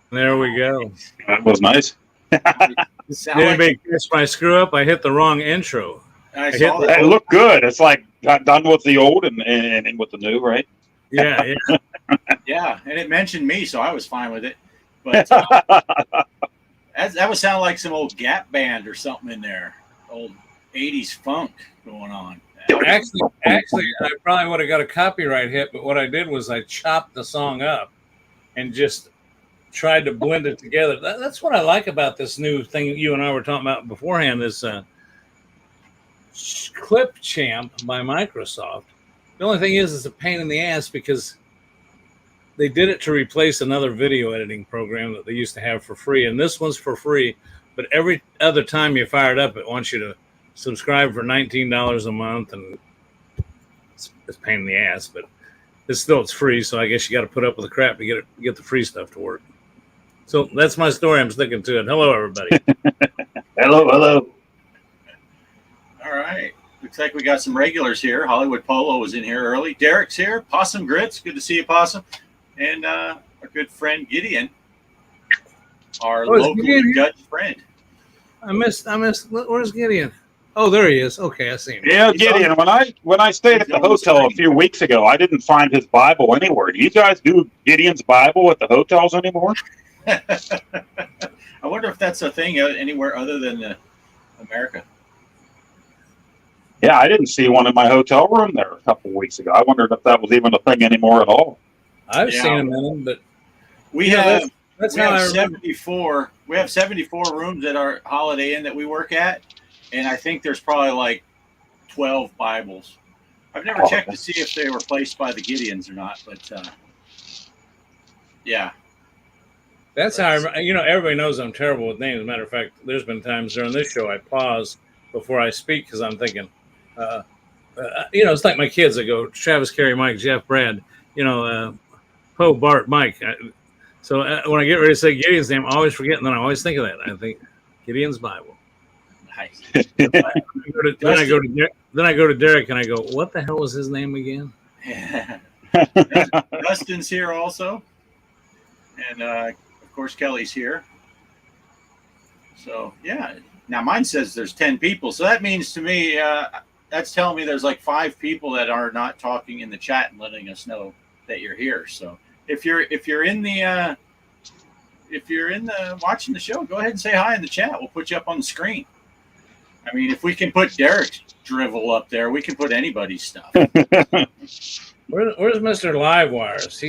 There we go. That was nice. Did anybody catch my screw up? I hit the wrong intro. I saw that. It looked good. It's like got done with the old and with the new, right? Yeah. Yeah, and it mentioned me, so I was fine with it. But that would sound like some old Gap band or something in there. Old 80s funk going on. Actually, I probably would have got a copyright hit, but what I did was I chopped the song up and just tried to blend it together. That's what I like about this new thing you and I were talking about beforehand, this Clipchamp by Microsoft. The only thing is it's a pain in the ass because they did it to replace another video editing program that they used to have for free. And this one's for free, but every other time you fire it up, it wants you to subscribe for $19 a month. And it's a pain in the ass, but it's free. So I guess you got to put up with the crap to get the free stuff to work. So that's my story. I'm sticking to it. Hello, everybody. Hello. All right. Looks like we got some regulars here. Hollywood Polo was in here early. Derek's here. Possum Grits. Good to see you, Possum. And our good friend Gideon, our local Dutch friend. I missed. Where's Gideon? Oh, there he is. Okay, I see him. Yeah, Gideon. When I stayed at the hotel a few weeks ago, I didn't find his Bible anywhere. Do you guys do Gideon's Bible at the hotels anymore? I wonder if that's a thing anywhere other than America. Yeah, I didn't see one in my hotel room there a couple of weeks ago. I wondered if that was even a thing anymore at all. I've seen them in them, but we have 74. We have 74 rooms at our Holiday Inn that we work at, and I think there's probably like 12 Bibles. I've never checked to see if they were placed by the Gideons or not, but yeah. That's how everybody knows I'm terrible with names. As a matter of fact, there's been times during this show I pause before I speak because I'm thinking, it's like my kids. I go, Travis, Carey, Mike, Jeff, Brad, Poe, Bart, Mike. So when I get ready to say Gideon's name, I always forget, and then I always think of that. I think Gideon's Bible. Nice. Then I go to Derek and I go, what the hell was his name again? Dustin's here also, and of course Kelly's here. So yeah. Now mine says there's 10 people, so that means to me that's telling me there's like 5 people that are not talking in the chat and letting us know that you're here. So if you're in the watching the show, go ahead and say hi in the chat. We'll put you up on the screen. I mean, if we can put Derek's drivel up there, we can put anybody's stuff. Where's Mr. Livewire? Is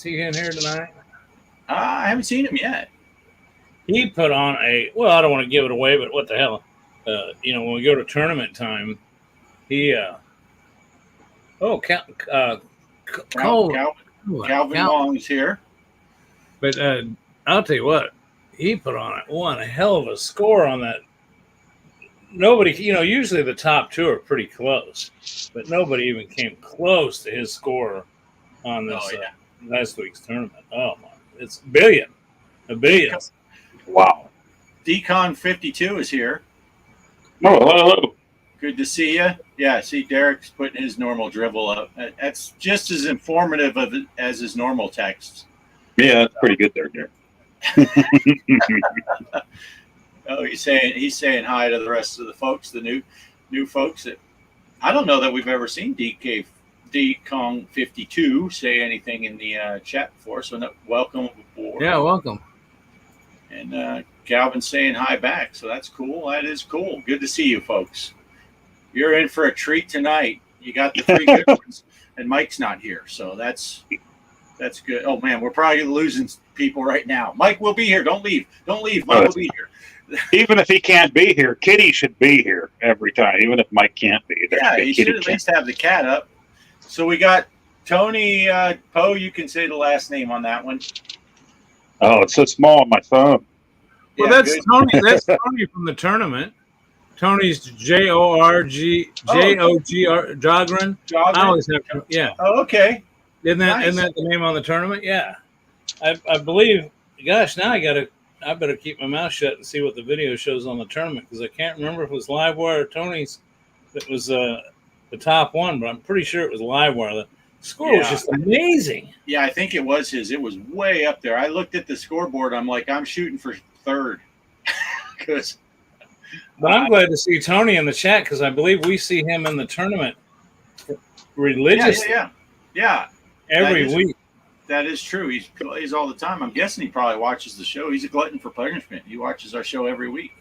he in here tonight? I haven't seen him yet. He put on I don't want to give it away, but what the hell? When we go to tournament time, he Calvin Wong's here. But I'll tell you what, he put on one hell of a score on that. Nobody, usually the top 2 are pretty close, but nobody even came close to his score on this last week's tournament. Oh my, it's a billion. Wow. Decon 52 is here. Oh, hello. Good to see you. Yeah, see Derek's putting his normal drivel up. That's just as informative as his normal texts. Yeah, that's pretty good there, Derek. Oh, he's saying hi to the rest of the folks, the new folks. I don't know that we've ever seen Decon 52 say anything in the chat before. So welcome aboard. Yeah, welcome. And Calvin's saying hi back, so that's cool. That is cool. Good to see you, folks. you're in for a treat tonight. You got the 3 good ones, and Mike's not here, so that's good. Oh man, we're probably losing people right now. Mike will be here. Don't leave. Don't leave. Mike will be here. Even if he can't be here, Kitty should be here every time, even if Mike can't be. Yeah, he should at least have the cat up. So we got Tony Poe. You can say the last name on that one. Oh, it's so small on my phone. Well, Yeah, that's good. Tony. That's Tony from the tournament. Tony's Jorgr Jogren. I always have to, yeah. Oh, okay. Isn't Nice. that the name on the tournament? Yeah. I believe. Gosh, now I better keep my mouth shut and see what the video shows on the tournament, because I can't remember if it was Livewire or Tony's that was the top one, but I'm pretty sure it was Livewire. The score was just amazing. Yeah, I think it was his. It was way up there. I looked at the scoreboard. I'm like, I'm shooting for third. Because But I'm glad to see Tony in the chat, because I believe we see him in the tournament religiously yeah. every week. That is true. He plays all the time. I'm guessing he probably watches the show. He's a glutton for punishment. He watches our show every week.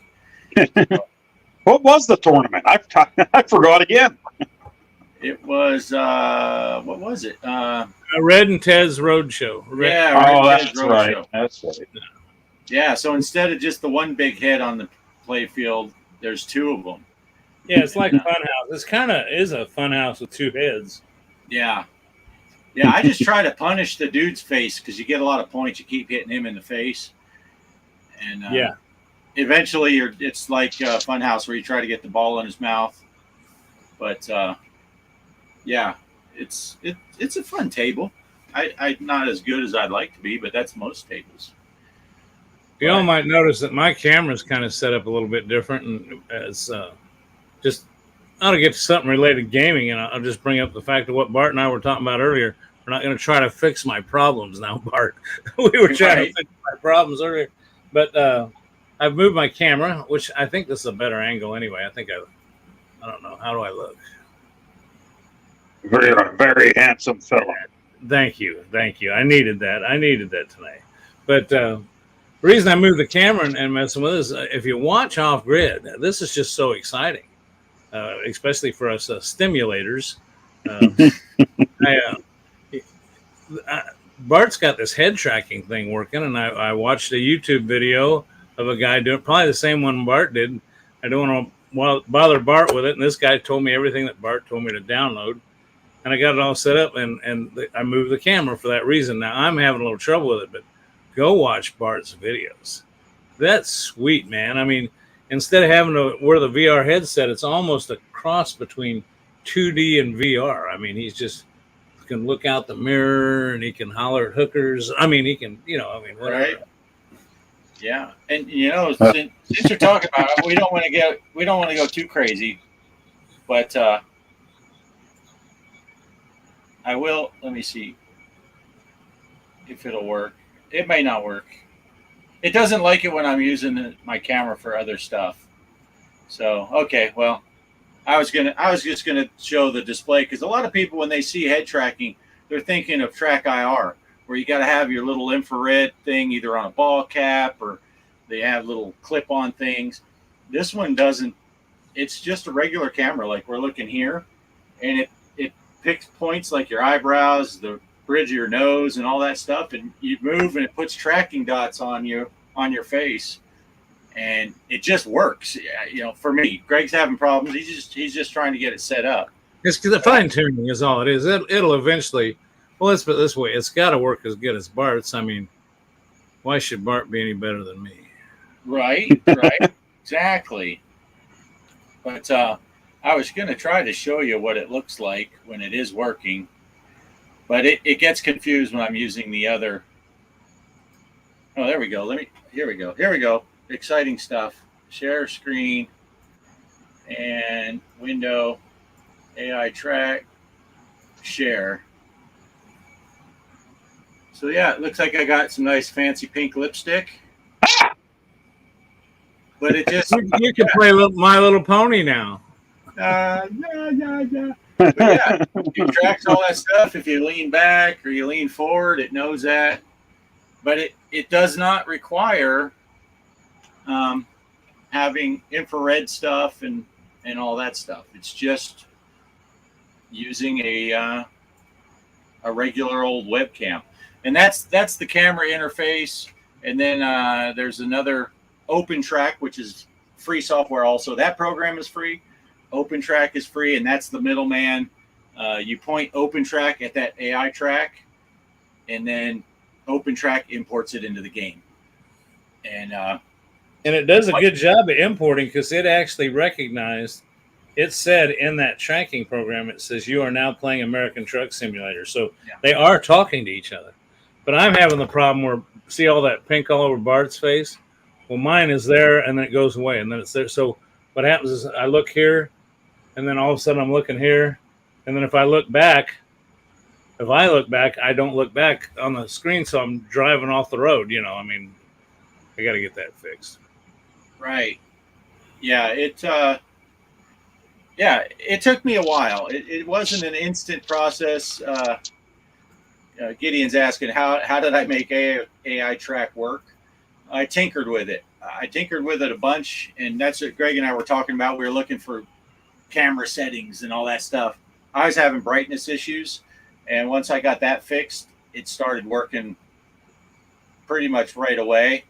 What was the tournament? I forgot again. It was what was it? Red and Ted's Roadshow. That's Road right. Show. That's right. Yeah. So instead of just the one big head on the play field, there's 2 of them. Yeah, it's like Funhouse. This kind of is a Funhouse with 2 heads. Yeah. Yeah, I just try to punish the dude's face because you get a lot of points. You keep hitting him in the face, and eventually it's like Funhouse where you try to get the ball in his mouth. But yeah, it's a fun table. I'm not as good as I'd like to be, but that's most tables. You all might notice that my camera's kind of set up a little bit different, and as just I ought to get to something related to gaming, and I'll just bring up the fact of what Bart and I were talking about earlier. We're not going to try to fix my problems now, Bart. We were trying to fix my problems earlier, but I've moved my camera, which I think this is a better angle anyway. I don't know. How do I look? Very, very handsome fellow. Thank you. I needed that tonight. But the reason I moved the camera and messing with this, if you watch Off Grid, this is just so exciting, especially for us stimulators. Bart's got this head tracking thing working, and I watched a YouTube video of a guy doing probably the same one Bart did. I don't want to bother Bart with it, and this guy told me everything that Bart told me to download, and I got it all set up, and I moved the camera for that reason. Now I'm having a little trouble with it, but go watch Bart's videos. That's sweet, man. I mean, instead of having to wear the VR headset, it's almost a cross between 2D and VR. I mean, he can look out the mirror and he can holler at hookers. I mean, he can, whatever. Right. Yeah, and since you're talking about it, we don't want to go too crazy, but I will. Let me see if it'll work. It may not work. It doesn't like it when I'm using my camera for other stuff. So okay, well, I was just gonna show the display, because a lot of people, when they see head tracking, they're thinking of Track IR, where you got to have your little infrared thing either on a ball cap, or they have little clip-on things. This one doesn't. It's just a regular camera, like we're looking here, and it picks points like your eyebrows, the bridge of your nose, and all that stuff, and you move and it puts tracking dots on your face, and it just works. For me, Greg's having problems. He's just trying to get it set up. It's because the fine tuning is all it is. It'll eventually. Well, let's put it this way: it's got to work as good as Bart's. I mean, why should Bart be any better than me? Right, exactly. But I was going to try to show you what it looks like when it is working, but it gets confused when I'm using the other. Oh, there we go. Here we go. Exciting stuff. Share screen and window, AI track, share. So yeah, it looks like I got some nice fancy pink lipstick. But it just You can play My Little Pony now. yeah. But yeah, it tracks all that stuff. If you lean back or you lean forward, it knows that. But it does not require having infrared stuff and and all that stuff. It's just using a regular old webcam, and that's the camera interface. And then there's another OpenTrack, which is free software. Also, that program is free. OpenTrack is free, and that's the middleman. You point OpenTrack at that AI track, and then OpenTrack imports it into the game. And it does a good job of importing, because it actually recognized, it said in that tracking program, it says you are now playing American Truck Simulator. So they are talking to each other. But I'm having the problem where, see all that pink all over Bart's face? Well, mine is there, and then it goes away, and then it's there. So what happens is I look here, and then all of a sudden I'm looking here, and then if I look back, I don't look back on the screen, so I'm driving off the road. You know, I mean, I got to get that fixed. Right. Yeah, it took me a while. It wasn't an instant process. Gideon's asking, how did I make AI track work? I tinkered with it. A bunch, and that's what Greg and I were talking about. We were looking for camera settings and all that stuff. I was having brightness issues, and once I got that fixed, it started working pretty much right away.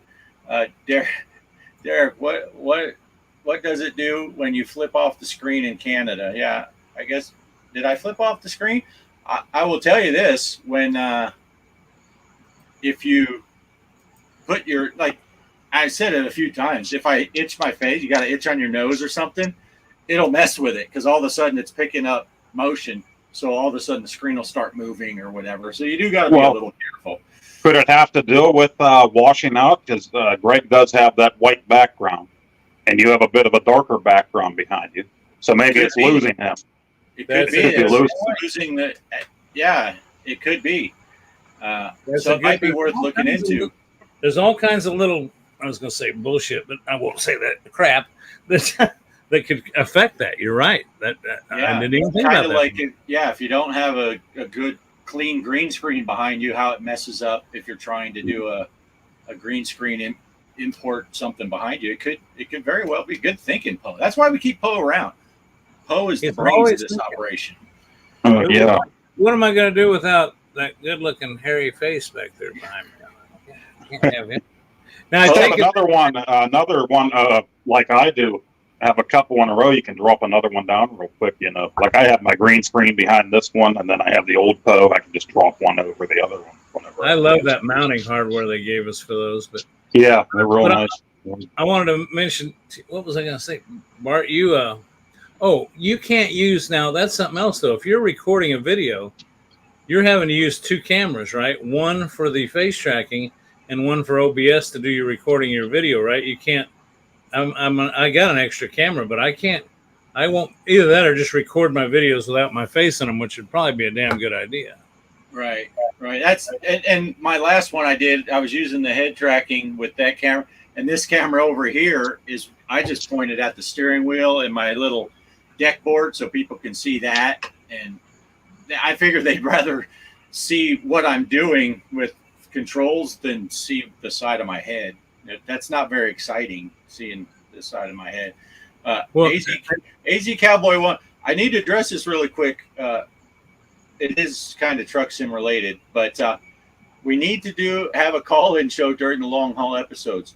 Derek, what does it do when you flip off the screen in Canada? Yeah, I guess, did I flip off the screen? I will tell you this, when if you put your, like I said it a few times, if I itch my face, you got to itch on your nose or something, it'll mess with it, because all of a sudden it's picking up motion. So all of a sudden the screen will start moving or whatever. So you do got to be a little careful. Could it have to do with washing out? Because Greg does have that white background, and you have a bit of a darker background behind you. So maybe it's losing him. It could be. It's losing the. Yeah, it could be. So it might be worth looking into. There's all kinds of little, I was going to say bullshit, but I won't say that crap, that could affect that. You're right. I didn't even think about that. Like if you don't have a good clean green screen behind you, how it messes up if you're trying to do a green screen import something behind you. It could very well be good thinking, Poe. That's why we keep Poe around. Poe is the brains of this operation. Yeah. What am I going to do without that good-looking hairy face back there behind me? I can't have him. Now, another one, like I do. Have a couple in a row, you can drop another one down real quick, you know. Like I have my green screen behind this one, and then I have the old Poe. I can just drop one over the other one. Whenever I love that mounting hardware they gave us for those. But yeah, they're real nice. I wanted to mention, what was I going to say? Bart, you can't use, now that's something else though. If you're recording a video, you're having to use two cameras, right? One for the face tracking and one for OBS to do your recording your video, right? You can't, I got an extra camera, but I won't either that or just record my videos without my face in them, which would probably be a damn good idea. Right. That's, and my last one I was using the head tracking with that camera, and this camera over here I just pointed at the steering wheel and my little deck board so people can see that. And I figured they'd rather see what I'm doing with controls than see the side of my head. That's not very exciting, seeing the side of my head. AZ Cowboy 1, I need to address this really quick. It is kind of truck sim related, but we need to have a call-in show during the long haul episodes.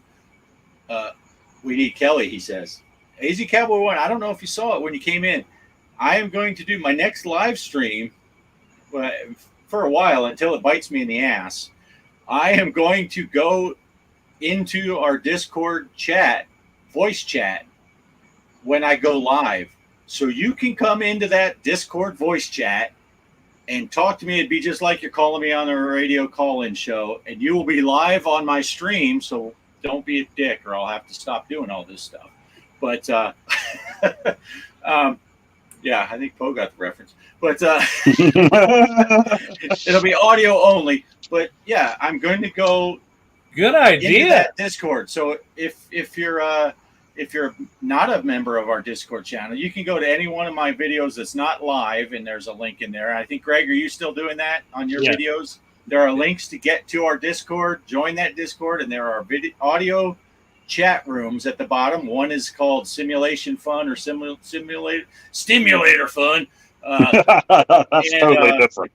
We need Kelly, he says. AZ Cowboy 1, I don't know if you saw it when you came in. I am going to do my next live stream for a while until it bites me in the ass. I am going to go into our Discord chat, voice chat, when I go live. So you can come into that Discord voice chat and talk to me. It'd be just like you're calling me on a radio call-in show, and you will be live on my stream. So don't be a dick, or I'll have to stop doing all this stuff. But yeah, I think Poe got the reference. But it'll be audio only. But yeah, I'm going to go. Good idea. Into that Discord. So if you're not a member of our Discord channel, you can go to any one of my videos that's not live, and there's a link in there. I think, Greg, are you still doing that on your videos? There are links to get to our Discord. Join that Discord, and there are audio chat rooms at the bottom. One is called Simulation Fun or Stimulator Fun. That's and, totally different.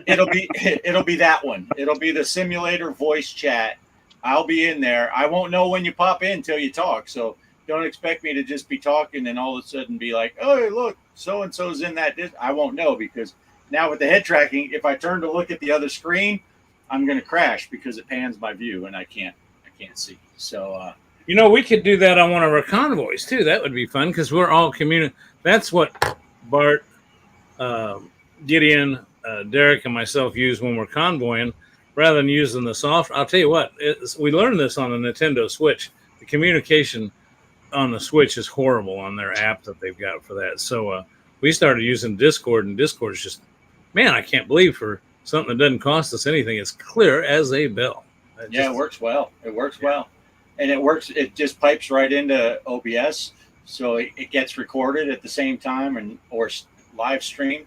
it'll be that one. It'll be the simulator voice chat. I'll be in there. I won't know when you pop in until you talk. So don't expect me to just be talking and all of a sudden be like, oh, look, so and so's in that. I won't know, because now with the head tracking, if I turn to look at the other screen, I'm going to crash because it pans my view and I can't see. So we could do that on one of our convoys too. That would be fun because we're all That's what Bart, Gideon, Derek, and myself use when we're convoying, rather than using the software. I'll tell you what, we learned this on the Nintendo Switch. The communication on the Switch is horrible on their app that they've got for that. So we started using Discord, and Discord is just, man, I can't believe for something that doesn't cost us anything, it's clear as a bell. It works well. It works well. And it just pipes right into OBS. So it gets recorded at the same time or live streamed.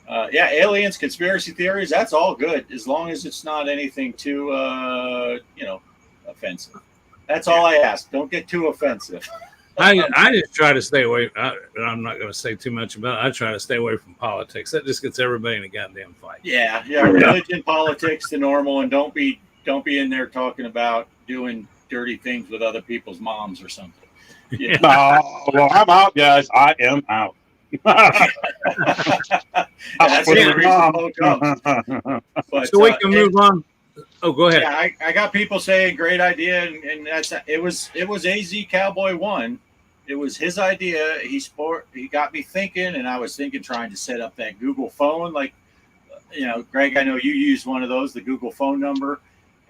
Aliens, conspiracy theories, that's all good as long as it's not anything too, offensive. That's all I ask. Don't get too offensive. I just try to stay away. I'm not going to say too much about it. I try to stay away from politics. That just gets everybody in a goddamn fight. Yeah. Religion, politics, the normal, and don't be in there talking about doing dirty things with other people's moms or something. Yeah. Well, I'm out, guys. I am out. That's the reason comes. But, so we can move on. Oh, go ahead. Yeah, I got people saying great idea, and that's it was AZ Cowboy 1. It was his idea. He got me thinking, and I was trying to set up that Google phone. Like, Greg, I know you use one of those, the Google phone number.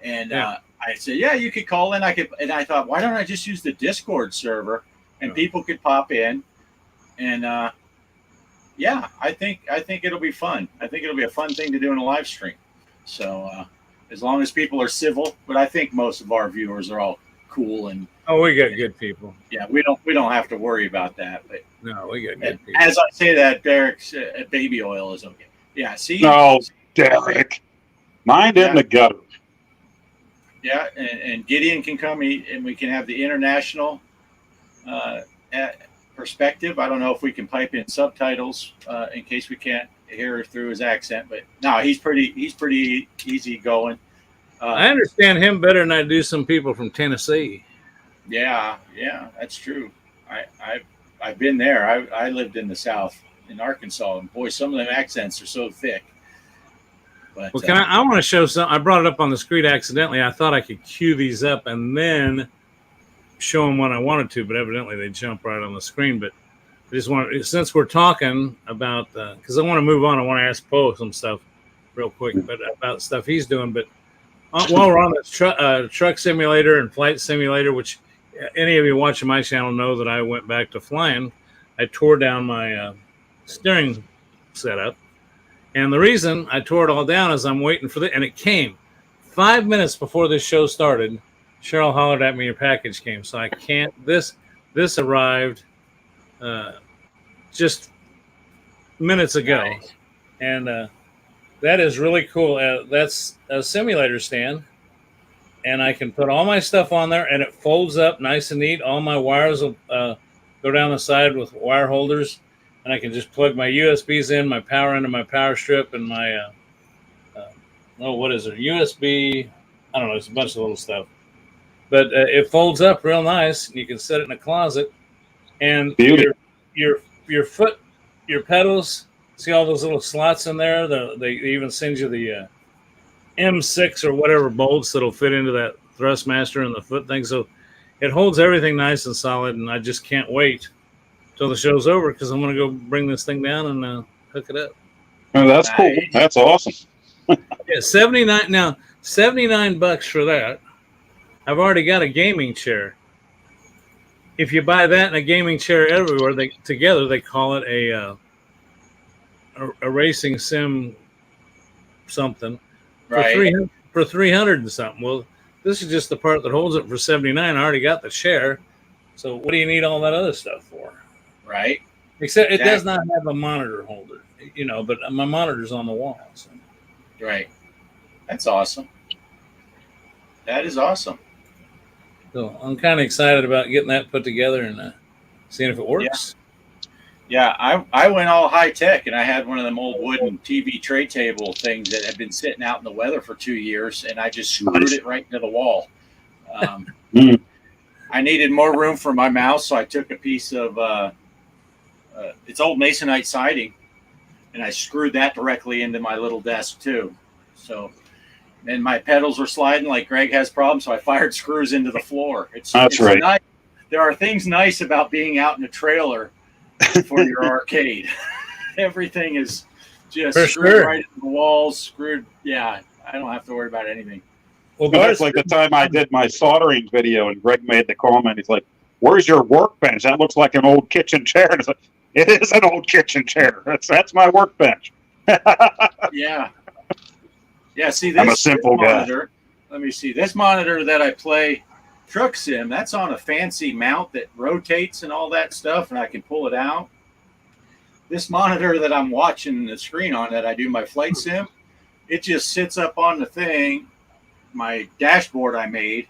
And I said, yeah, you could call in. And I thought, why don't I just use the Discord server and people could pop in? And I think it'll be fun. I think it'll be a fun thing to do in a live stream. So as long as people are civil, but I think most of our viewers are all cool and. Oh, we got good people. Yeah, we don't have to worry about that. But no, we got good people. As I say that, Derek's baby oil is okay. Yeah, see. No, Derek, mind in the gutter. Yeah, and Gideon can come and we can have the international perspective. I don't know if we can pipe in subtitles in case we can't hear through his accent, but no, he's pretty easy going. I understand him better than I do some people from Tennessee. Yeah, that's true. I've been there. I lived in the South in Arkansas, and boy, some of them accents are so thick. But, well, I want to show some. I brought it up on the screen accidentally. I thought I could cue these up and then show them when I wanted to, but evidently they jump right on the screen. But I just want, since we're talking about, because I want to move on, I want to ask Poe some stuff real quick, but about stuff he's doing. But while we're on this truck simulator and flight simulator, which any of you watching my channel know that I went back to flying, I tore down my steering setup. And the reason I tore it all down is I'm waiting for and it came 5 minutes before this show started. Cheryl hollered at me, your package came. So I can't, this arrived just minutes ago. Nice. And that is really cool. That's a simulator stand. And I can put all my stuff on there and it folds up nice and neat. All my wires will go down the side with wire holders. And I can just plug my USBs in, my power into my power strip, and my, what is it? USB, I don't know, it's a bunch of little stuff. But it folds up real nice, and you can set it in a closet. And your foot, your pedals, see all those little slots in there? They even send you the M6 or whatever bolts that'll fit into that Thrustmaster and the foot thing. So it holds everything nice and solid, and I just can't wait till the show's over because I'm going to go bring this thing down and hook it up. Oh, that's cool. That's awesome. Yeah, $79 for that. I've already got a gaming chair. If you buy that and a gaming chair everywhere, they call it a racing sim something right. for 300 and something. Well, this is just the part that holds it for 79. I already got the chair. So what do you need all that other stuff for? Right. Except it does not have a monitor holder, but my monitor's on the wall. So. Right. That's awesome. That is awesome. So I'm kind of excited about getting that put together and seeing if it works. Yeah, I went all high tech, and I had one of them old wooden TV tray table things that had been sitting out in the weather for 2 years, and I just screwed it right into the wall. I needed more room for my mouse, so I took a piece of it's old masonite siding, and I screwed that directly into my little desk too. So, and my pedals were sliding like Greg has problems, so I fired screws into the floor. It's right. Nice. There are things nice about being out in a trailer for your arcade. Everything is just screwed right into the walls, screwed. Yeah, I don't have to worry about anything. Well, that's like the time I did my soldering video, and Greg made the comment. He's like, "Where's your workbench? That looks like an old kitchen chair." And it's like, it is an old kitchen chair. That's my workbench. Yeah. See, this, I'm a simple monitor, guy. Let me see. This monitor that I play Truck Sim, that's on a fancy mount that rotates and all that stuff, and I can pull it out. This monitor that I'm watching the screen on that I do my flight sim, it just sits up on the thing, my dashboard I made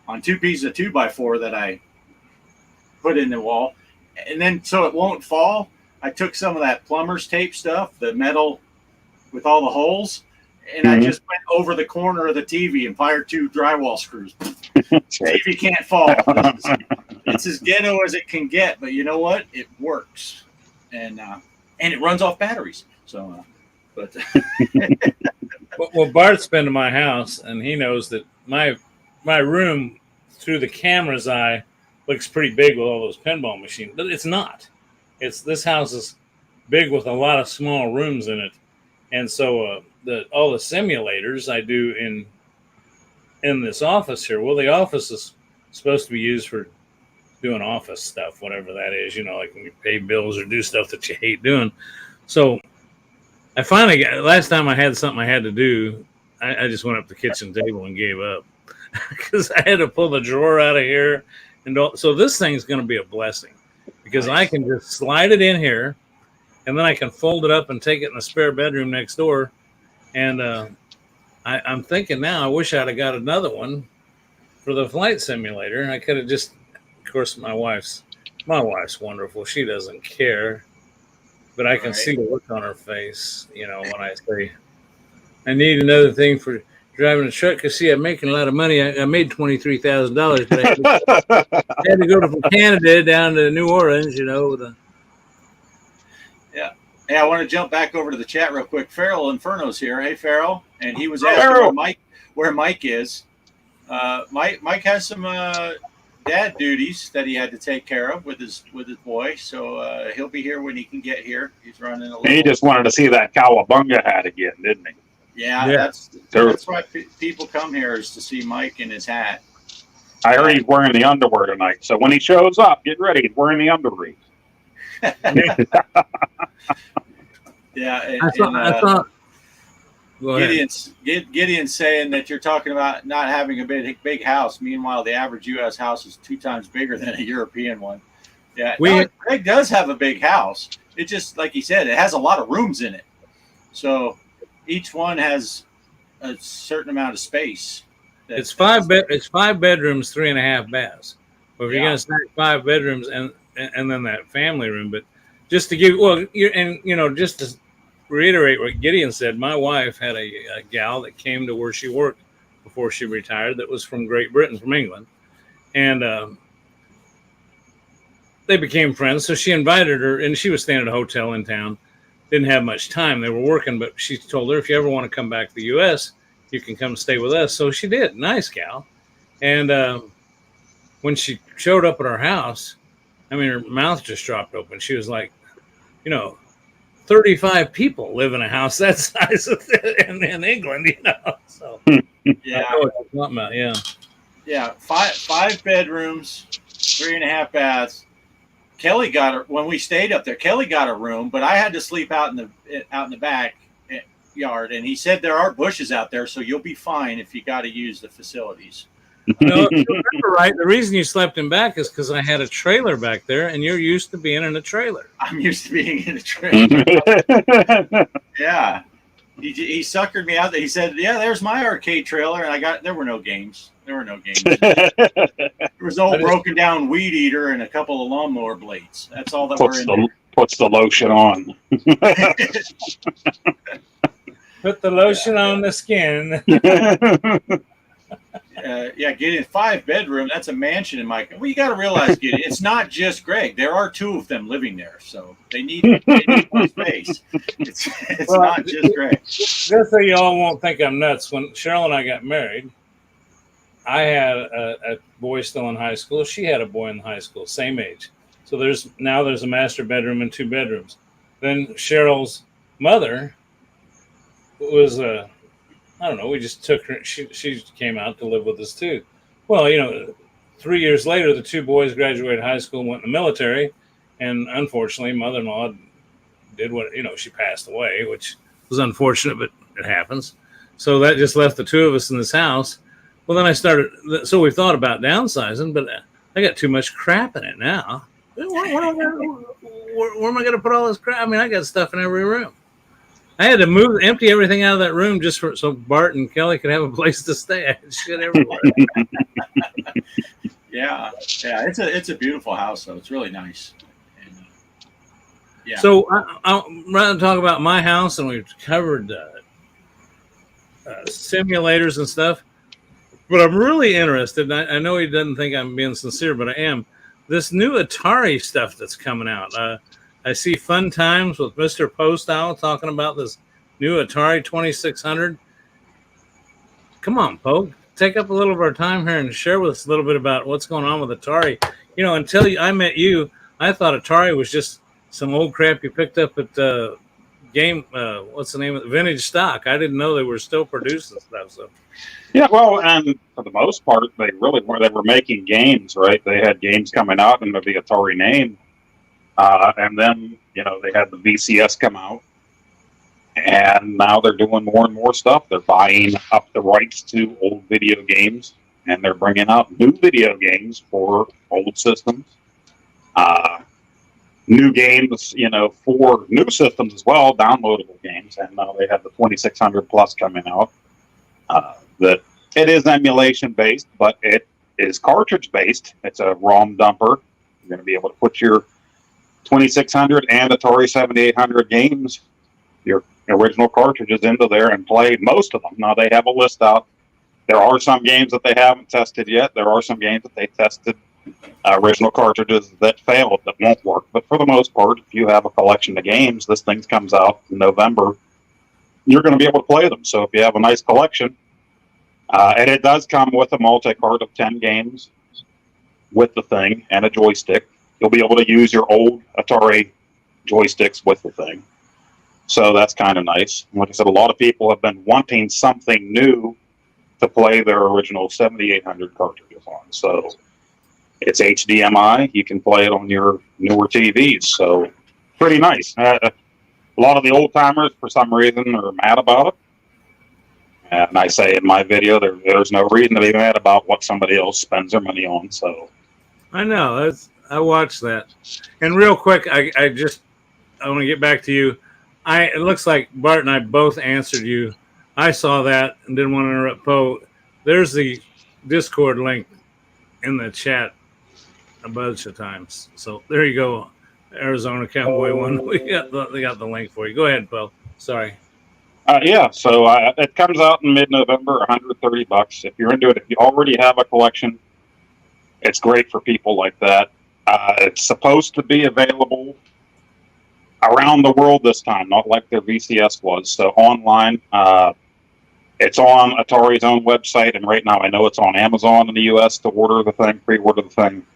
on 2 pieces of 2x4 that I put in the wall. And then so it won't fall, I took some of that plumber's tape stuff, the metal with all the holes, and I just went over the corner of the TV and fired 2 drywall screws. TV can't fall. It's as ghetto as it can get, but you know what? It works, and it runs off batteries. So, but well, Bart's been to my house, and he knows that my room through the camera's eye looks pretty big with all those pinball machines, but it's not. This house is big with a lot of small rooms in it, and so all the simulators I do in this office here. Well, the office is supposed to be used for doing office stuff, whatever that is. Like when you pay bills or do stuff that you hate doing. So I finally last time I had something I had to do, I just went up to the kitchen table and gave up because I had to pull the drawer out of here. So this thing's going to be a blessing because I can just slide it in here, and then I can fold it up and take it in the spare bedroom next door. And I'm thinking now, I wish I'd have got another one for the flight simulator. I could have just, of course, my wife's wonderful. She doesn't care, but I can see the look on her face, when I say, I need another thing for driving a truck. Because, see, I'm making a lot of money. I made $23,000, but I had to go from Canada down to New Orleans, Hey, I want to jump back over to the chat real quick. Farrell Inferno's here. Hey, Farrell. And he was asking where Mike is. Mike has some dad duties that he had to take care of with his boy. So he'll be here when he can get here. He's running a little. He just wanted to see that Cowabunga hat again, didn't he? Yeah. That's why people come here, is to see Mike in his hat. I heard he's wearing the underwear tonight. So when he shows up, get ready. He's wearing the underwear. Yeah, I thought Gideon's saying that you're talking about not having a big house. Meanwhile, the average U.S. house is 2 times bigger than a European one. Yeah, Greg does have a big house. It just, like he said, it has a lot of rooms in it. So each one has a certain amount of space. It's 5 bedrooms, 3.5 baths. But if you're going to stack 5 bedrooms and then that family room, but just to give, just to reiterate what Gideon said, my wife had a gal that came to where she worked before she retired that was from Great Britain, from England. And they became friends. So she invited her, and she was staying at a hotel in town. Didn't have much time. They were working, but she told her, if you ever want to come back to the U.S., you can come stay with us. So she did. Nice gal. And when she showed up at our house, I mean, her mouth just dropped open. She was like, 35 people live in a house that size in England, So yeah, I know what you're talking about. Yeah, 5 bedrooms, 3.5 baths. Kelly when we stayed up there. Kelly got a room, but I had to sleep out in the back yard. And he said there are bushes out there, so you'll be fine if you got to use the facilities. No, if you remember right, the reason you slept in back is because I had a trailer back there, and you're used to being in a trailer. I'm used to being in a trailer. Yeah. He suckered me out there. He said, "Yeah, there's my arcade trailer," and there were no games. There were no games. There was an old broken down weed eater and a couple of lawnmower blades. That's all that were in there. Puts the lotion on. Put the lotion on the skin. Gideon, 5-bedroom. That's a mansion in my. Well, you got to realize, Gideon, it's not just Greg. There are 2 of them living there, so they need more space. It's not just Greg. Just so you all won't think I'm nuts, when Cheryl and I got married, I had a boy still in high school. She had a boy in high school, same age. So there's a master bedroom and 2 bedrooms. Then Cheryl's mother was I don't know. We just took her. She came out to live with us too. Well, 3 years later, the 2 boys graduated high school and went in the military, and unfortunately, mother-in-law did what she passed away, which was unfortunate, but it happens. So that just left the 2 of us in this house. Well, then so we thought about downsizing, but I got too much crap in it now. Where am I going to put all this crap? I mean, I got stuff in every room. I had to empty everything out of that room just so Bart and Kelly could have a place to stay. I had shit everywhere. Yeah. It's a beautiful house, though. It's really nice. And, yeah. So I'm rather talk about my house, and we've covered simulators and stuff. But I'm really interested. And I know he doesn't think I'm being sincere, but I am. This new Atari stuff that's coming out. I see Fun Times with Mr. Postile talking about this new Atari 2600. Come on, Poe. Take up a little of our time here and share with us a little bit about what's going on with Atari. Until I met you, I thought Atari was just some old crap you picked up at what's the name of it? Vintage Stock. I didn't know they were still producing stuff. So. Yeah, well, and for the most part, they were making games, right? They had games coming out under the Atari name. And then, they had the VCS come out, and now they're doing more and more stuff. They're buying up the rights to old video games, and they're bringing out new video games for old systems. New games, for new systems as well, downloadable games. And now they have the 2600 Plus coming out. That it is emulation based, but it is cartridge based. It's a ROM dumper. You're going to be able to put your 2600 and Atari 7800 games, your original cartridges, into there and play most of them. Now they have a list out. There are some games that they haven't tested yet. There are some games that they tested original cartridges that failed, that won't work. But for the most part, if you have a collection of games, this thing comes out in November, you're going to be able to play them. So if you have a nice collection, and it does come with a multi-cart of 10 games with the thing and a joystick. You'll be able to use your old Atari joysticks with the thing. So that's kind of nice. Like I said, a lot of people have been wanting something new to play their original 7800 cartridges on. So it's HDMI. You can play it on your newer TVs. So pretty nice. A lot of the old timers, for some reason, are mad about it. And I say in my video, there's no reason to be mad about what somebody else spends their money on. So I know. I watched that. And real quick, I want to get back to you. It looks like Bart and I both answered you. I saw that and didn't want to interrupt Poe. There's the Discord link in the chat a bunch of times. So there you go, Arizona Cowboy One. They got the link for you. Go ahead, Poe. Sorry. Yeah, so it comes out in mid-November, $130. If you're into it, if you already have a collection, it's great for people like that. It's supposed to be available around the world this time, not like their VCS was. So online, it's on Atari's own website, and right now I know it's on Amazon in the U.S. to order the thing, pre-order the thing.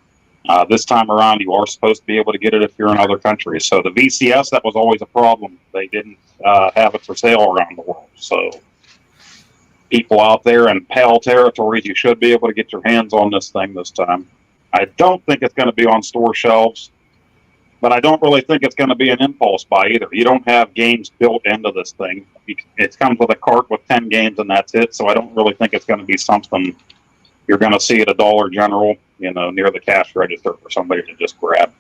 This time around, you are supposed to be able to get it if you're in other countries. So the VCS, that was always a problem. They didn't have it for sale around the world. So people out there in PAL territories, you should be able to get your hands on this thing this time. I don't think it's going to be on store shelves, but I don't really think it's going to be an impulse buy either. You don't have games built into this thing. It comes with a cart with 10 games, and that's it. So I don't really think it's going to be something you're going to see at a Dollar General, near the cash register for somebody to just grab.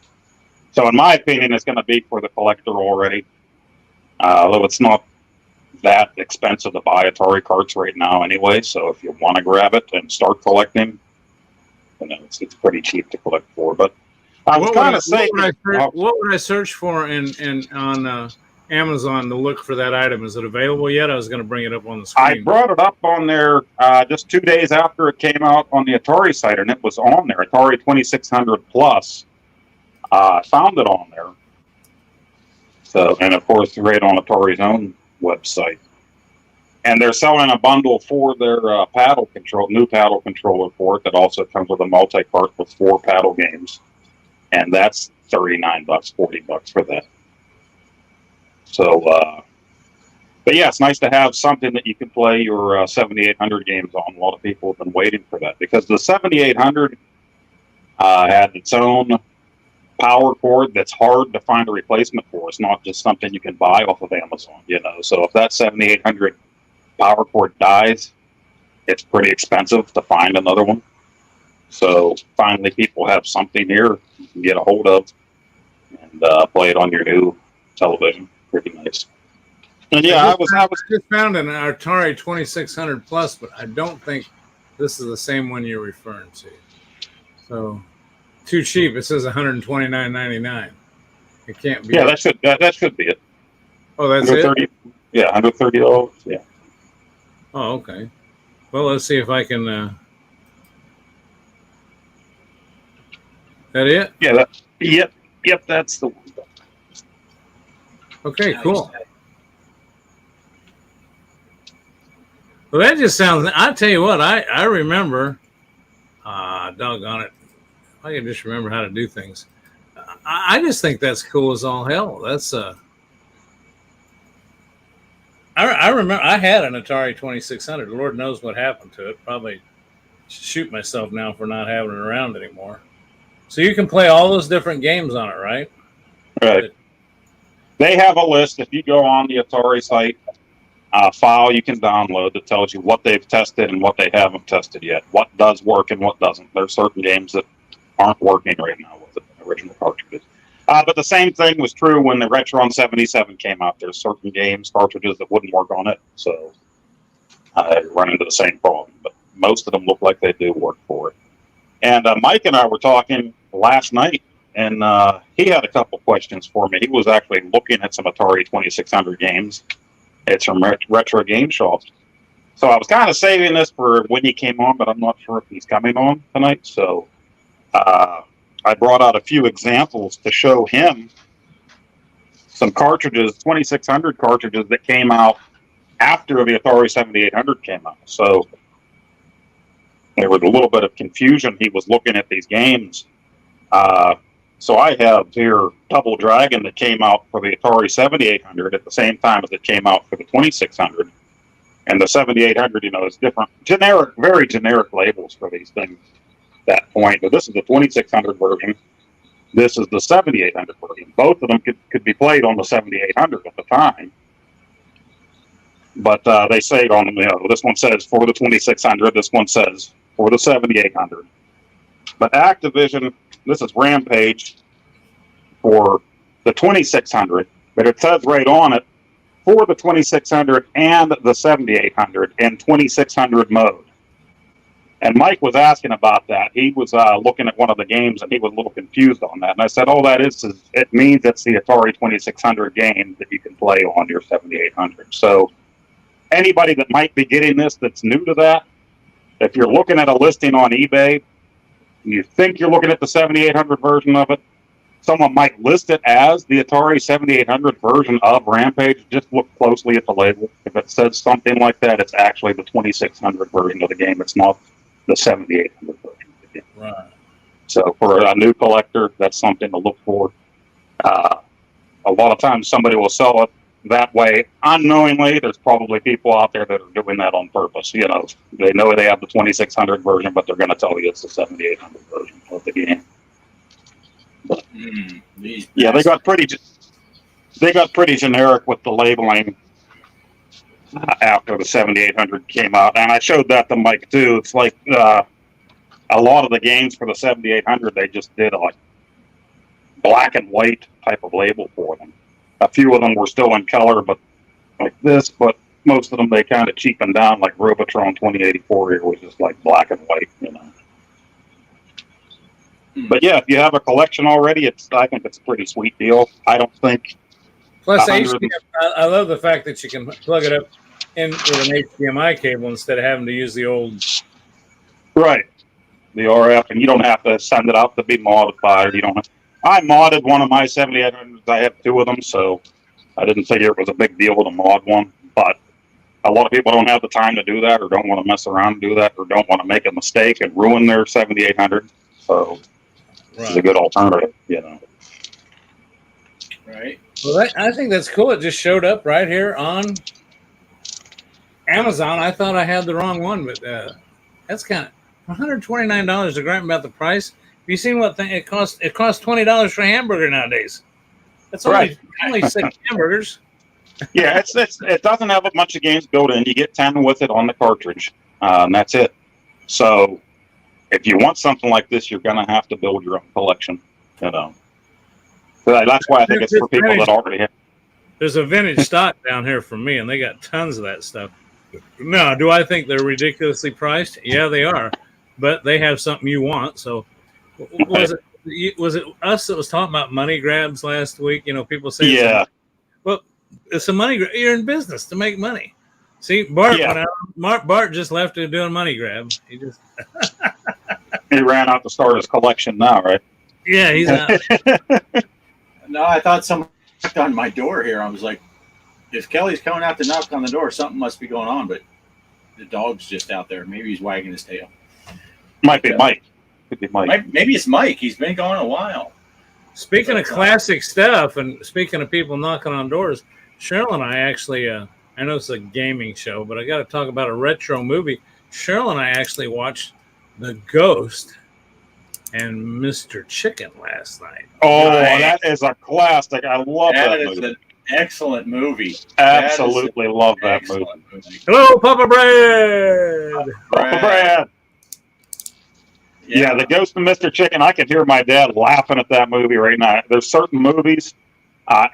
So in my opinion, it's going to be for the collector already. Although it's not that expensive to buy Atari carts right now anyway. So if you want to grab it and start collecting, it's pretty cheap to collect for. But I was kind of saying, what would I search for in on Amazon to look for that item? Is it available yet? I was going to bring it up on the screen. I brought it up on there just 2 days after it came out on the Atari site, and it was on there. Atari 2600 Plus. Found it on there. So, and of course, right on Atari's own website. And they're selling a bundle for their new paddle controller for it that also comes with a multi-cart with 4 paddle games. And that's $39, $40 for that. So, but yeah, it's nice to have something that you can play your 7800 games on. A lot of people have been waiting for that because the 7800 had its own power cord that's hard to find a replacement for. It's not just something you can buy off of Amazon, So if that 7800 power cord dies, it's pretty expensive to find another one. So finally, people have something here you can get a hold of and play it on your new television. Pretty nice. And yeah, I just found an Atari 2600 Plus, but I don't think this is the same one you're referring to. So too cheap. It says $129.99. It can't be. Yeah, that should be it. Oh, that's it. Yeah, $130. Yeah. Oh, okay. Well, let's see if I can. That it? Yeah. Yep. That's the one. Okay, cool. Well, that just sounds. I'll tell you what. I remember. Doggone it. I can just remember how to do things. I just think that's cool as all hell. That's I remember I had an Atari 2600. Lord knows what happened to it. Probably shoot myself now for not having it around anymore. So you can play all those different games on it, right? Right. They have a list. If you go on the Atari site, file you can download that tells you what they've tested and what they haven't tested yet. What does work and what doesn't. There's certain games that aren't working right now with the original cartridges. But the same thing was true when the Retron 77 came out. There's certain games, cartridges that wouldn't work on it. So I run into the same problem. But most of them look like they do work for it. And Mike and I were talking last night, and he had a couple questions for me. He was actually looking at some Atari 2600 games at some retro game shops. So I was kind of saving this for when he came on, but I'm not sure if he's coming on tonight. So I brought out a few examples to show him some cartridges, 2600 cartridges that came out after the Atari 7800 came out. So there was a little bit of confusion. He was looking at these games. So I have here Double Dragon that came out for the Atari 7800 at the same time as it came out for the 2600. And the 7800, is different, generic, very generic labels for these things at that point. But this is the 2600 version. This is the 7800 version. Both of them could be played on the 7800 at the time. But they say on, this one says for the 2600, this one says for the 7800. But Activision, this is Rampage for the 2600, but it says right on it for the 2600 and the 7800 in 2600 mode. And Mike was asking about that. He was looking at one of the games and he was a little confused on that. And I said, that is it means it's the Atari 2600 game that you can play on your 7800. So anybody that might be getting this that's new to that, if you're looking at a listing on eBay, you think you're looking at the 7800 version of it, someone might list it as the Atari 7800 version of Rampage. Just look closely at the label. If it says something like that, it's actually the 2600 version of the game. It's not the 7800 version of the game. Right. So for a new collector, that's something to look for. A lot of times somebody will sell it that way unknowingly. There's probably people out there that are doing that on purpose. They know they have the 2600 version, but they're going to tell you it's the 7800 version of the game. But, yeah, they got pretty generic with the labeling after the 7800 came out, and I showed that to Mike too. It's like a lot of the games for the 7800, they just did a black and white type of label for them. A few of them were still in color, but like this. But most of them they kind of cheapened down, like Robotron 2084 here was just like black and white, you know. But yeah, if you have a collection already, I think it's a pretty sweet deal. I don't think. Plus, 100 I love the fact that you can plug it up in with an HDMI cable instead of having to use the old. Right. The RF, and you don't have to send it out to be modified. You don't. I modded one of my 7800s. I have two of them, so I didn't figure it was a big deal to mod one. But a lot of people don't have the time to do that, or don't want to mess around and do that, or don't want to make a mistake and ruin their 7800. So it's a good alternative, you know. Right. Well, I think that's cool. It just showed up right here on Amazon. I thought I had the wrong one, but that's kind of $129 to gripe about the price. Have you seen what thing it costs? It costs $20 for a hamburger nowadays. That's only 6 hamburgers. Yeah, it doesn't have a bunch of games built in. You get 10 with it on the cartridge, and that's it. So if you want something like this, you're going to have to build your own collection, you know. So that's why I think it's for people that already have. There's a vintage stock down here for me, and they got tons of that stuff. Now, do I think they're ridiculously priced? Yeah, they are, but they have something you want. So, was it us that was talking about money grabs last week? You know, people say, yeah, well, it's a money grab. You're in business to make money. See, Bart went out. Bart just left to doing money grab. He just he ran out to start his collection now, right? Yeah, he's out. No, I thought someone knocked on my door here. I was like, if Kelly's coming out to knock on the door, something must be going on. But the dog's just out there. Maybe he's wagging his tail. Might be Mike. Could be Mike. Maybe it's Mike. He's been gone a while. Speaking of classic stuff, and speaking of people knocking on doors, Cheryl and I actually, I know it's a gaming show, but I got to talk about a retro movie. Cheryl and I actually watched The Ghost and Mr. Chicken last night. Oh, that is a classic. I love that movie. An excellent movie. Absolutely love that movie. Hello, Papa Brad. Papa Brad. Yeah, The Ghost of Mr. Chicken. I can hear my dad laughing at that movie right now. There's certain movies,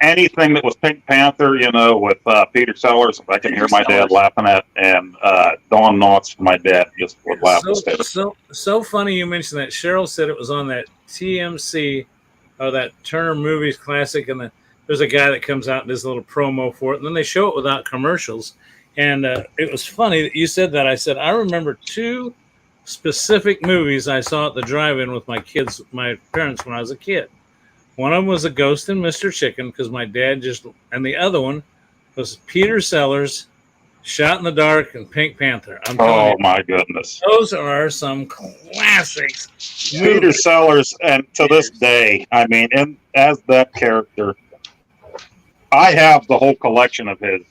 anything that was Pink Panther, you know, with Peter Sellers, I can hear my dad laughing at, and Dawn Knotts, my dad just would laugh. So funny you mentioned that. Cheryl said it was on that TMC, or that Turner Movies Classic, and there's a guy that comes out and does a little promo for it, and then they show it without commercials. And it was funny that you said that. I said, I remember 2 specific movies I saw at the drive-in with my parents when I was a kid. One of them was The Ghost and Mr. Chicken, because my dad and the other one was Peter Sellers, Shot in the Dark, and Pink Panther. Oh my goodness. Those are some classics. Peter Sellers, and to this day, I mean, as that character, I have the whole collection of his,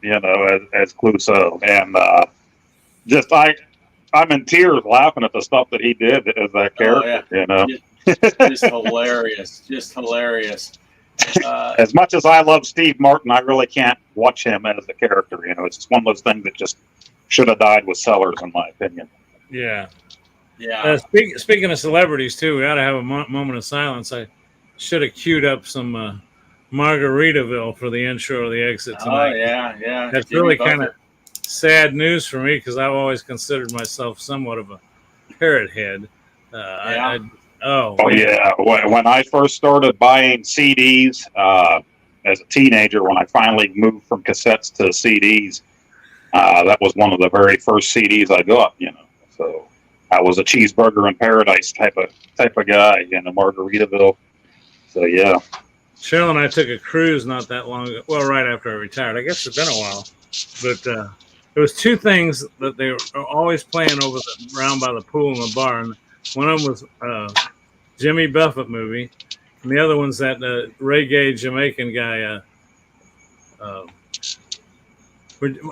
you know, as Clouseau, and I'm in tears laughing at the stuff that he did as that character. You know, just hilarious, just hilarious. As much as I love Steve Martin, I really can't watch him as the character. You know, it's just one of those things that just should have died with Sellers, in my opinion. Yeah, yeah. Speaking of celebrities too, we ought to have a moment of silence. I should have queued up some Margaritaville for the intro or the exit tonight. Oh yeah. That's really kind of sad news for me, because I've always considered myself somewhat of a parrot head. Yeah. When I first started buying CDs as a teenager, when I finally moved from cassettes to CDs, that was one of the very first CDs I got. You know, so I was a Cheeseburger in Paradise type of guy in Margaritaville. So yeah. Cheryl and I took a cruise not that long ago. Well, right after I retired. I guess it's been a while, but there was 2 things that they were always playing around by the pool in the bar. And one of them was Jimmy Buffett movie, and the other one's that reggae Jamaican guy.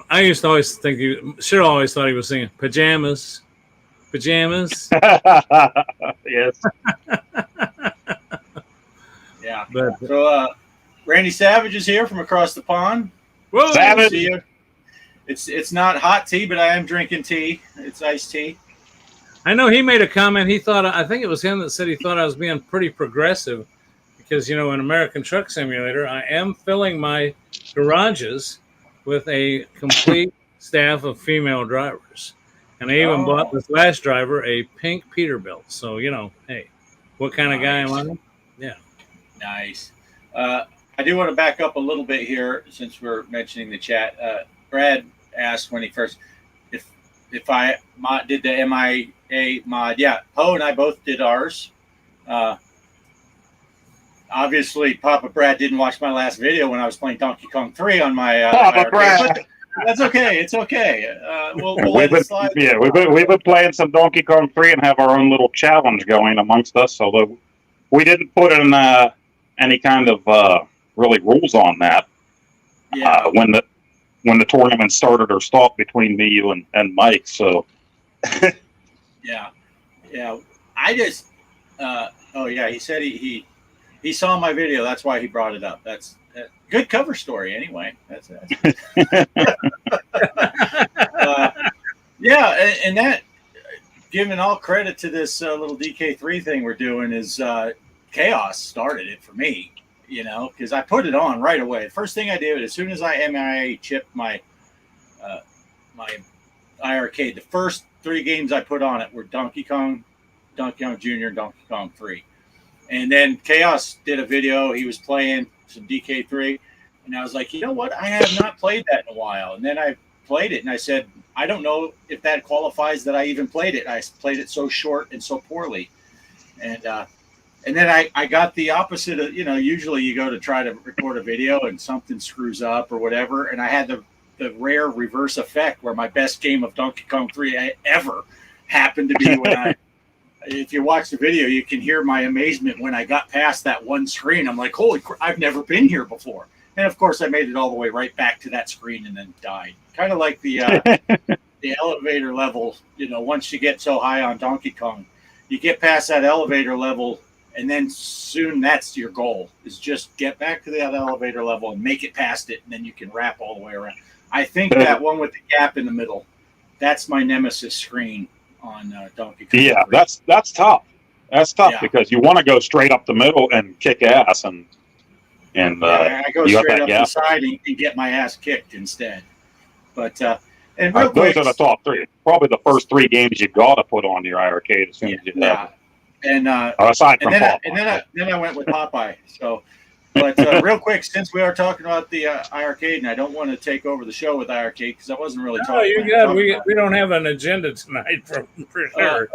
I used to always think Cheryl always thought he was singing pajamas. Yes. Yeah. But, so Randy Savage is here from across the pond. Whoa, Savage. See you. It's not hot tea, but I am drinking tea. It's iced tea. I know he made a comment. I think it was him that said he thought I was being pretty progressive, because, you know, in American Truck Simulator, I am filling my garages with a complete staff of female drivers. And I even bought Oh. this last driver a pink Peterbilt. So, hey, what kind of guy am I? Yeah. Nice. I do want to back up a little bit here since we're mentioning the chat. Brad asked when he first if I did the MIA mod. Yeah, Poe and I both did ours. Obviously, Papa Brad didn't watch my last video when I was playing Donkey Kong 3 on my Papa Brad. That's okay. It's okay. We'll we've let it slide. been playing some Donkey Kong 3 and have our own little challenge going amongst us. Although we didn't put in any kind of really rules on that. Yeah. When the tournament started or stopped between me, you, and Mike. So. Yeah. I just. Oh yeah. He said he saw my video. That's why he brought it up. That's good cover story. Anyway, that's yeah, and that, giving all credit to this little DK3 thing we're doing, is Chaos started it for me, because I put it on right away. The first thing I did, as soon as I MIA chipped my iArcade, the first 3 games I put on it were Donkey Kong Jr., and Donkey Kong 3. And then Chaos did a video. He was playing some DK3. And I was like, you know what? I have not played that in a while. And then I played it, and I said, I don't know if that qualifies that I even played it. I played it so short and so poorly. And then I got the opposite of, usually you go to try to record a video and something screws up or whatever. And I had the rare reverse effect where my best game of Donkey Kong 3 ever happened to be when if you watch the video, you can hear my amazement when I got past that one screen. I'm like, holy crap, I've never been here before. And of course, I made it all the way right back to that screen and then died. Kind of like the elevator level. Once you get so high on Donkey Kong, you get past that elevator level, and then soon that's your goal, is just get back to that elevator level and make it past it, and then you can wrap all the way around. I think that one with the gap in the middle, that's my nemesis screen on Donkey Kong. Yeah, that's tough. That's tough because you want to go straight up the middle and kick ass, and I go straight up the side and get my ass kicked instead. But and real quick, those are the top 3. Probably the first 3 games you got to put on your iArcade as soon as you have. And aside from Popeye. Then I went with Popeye. So, but real quick, since we are talking about the iArcade, and I don't want to take over the show with iArcade because I wasn't really talking. Oh, you got. We don't have an agenda tonight for sure.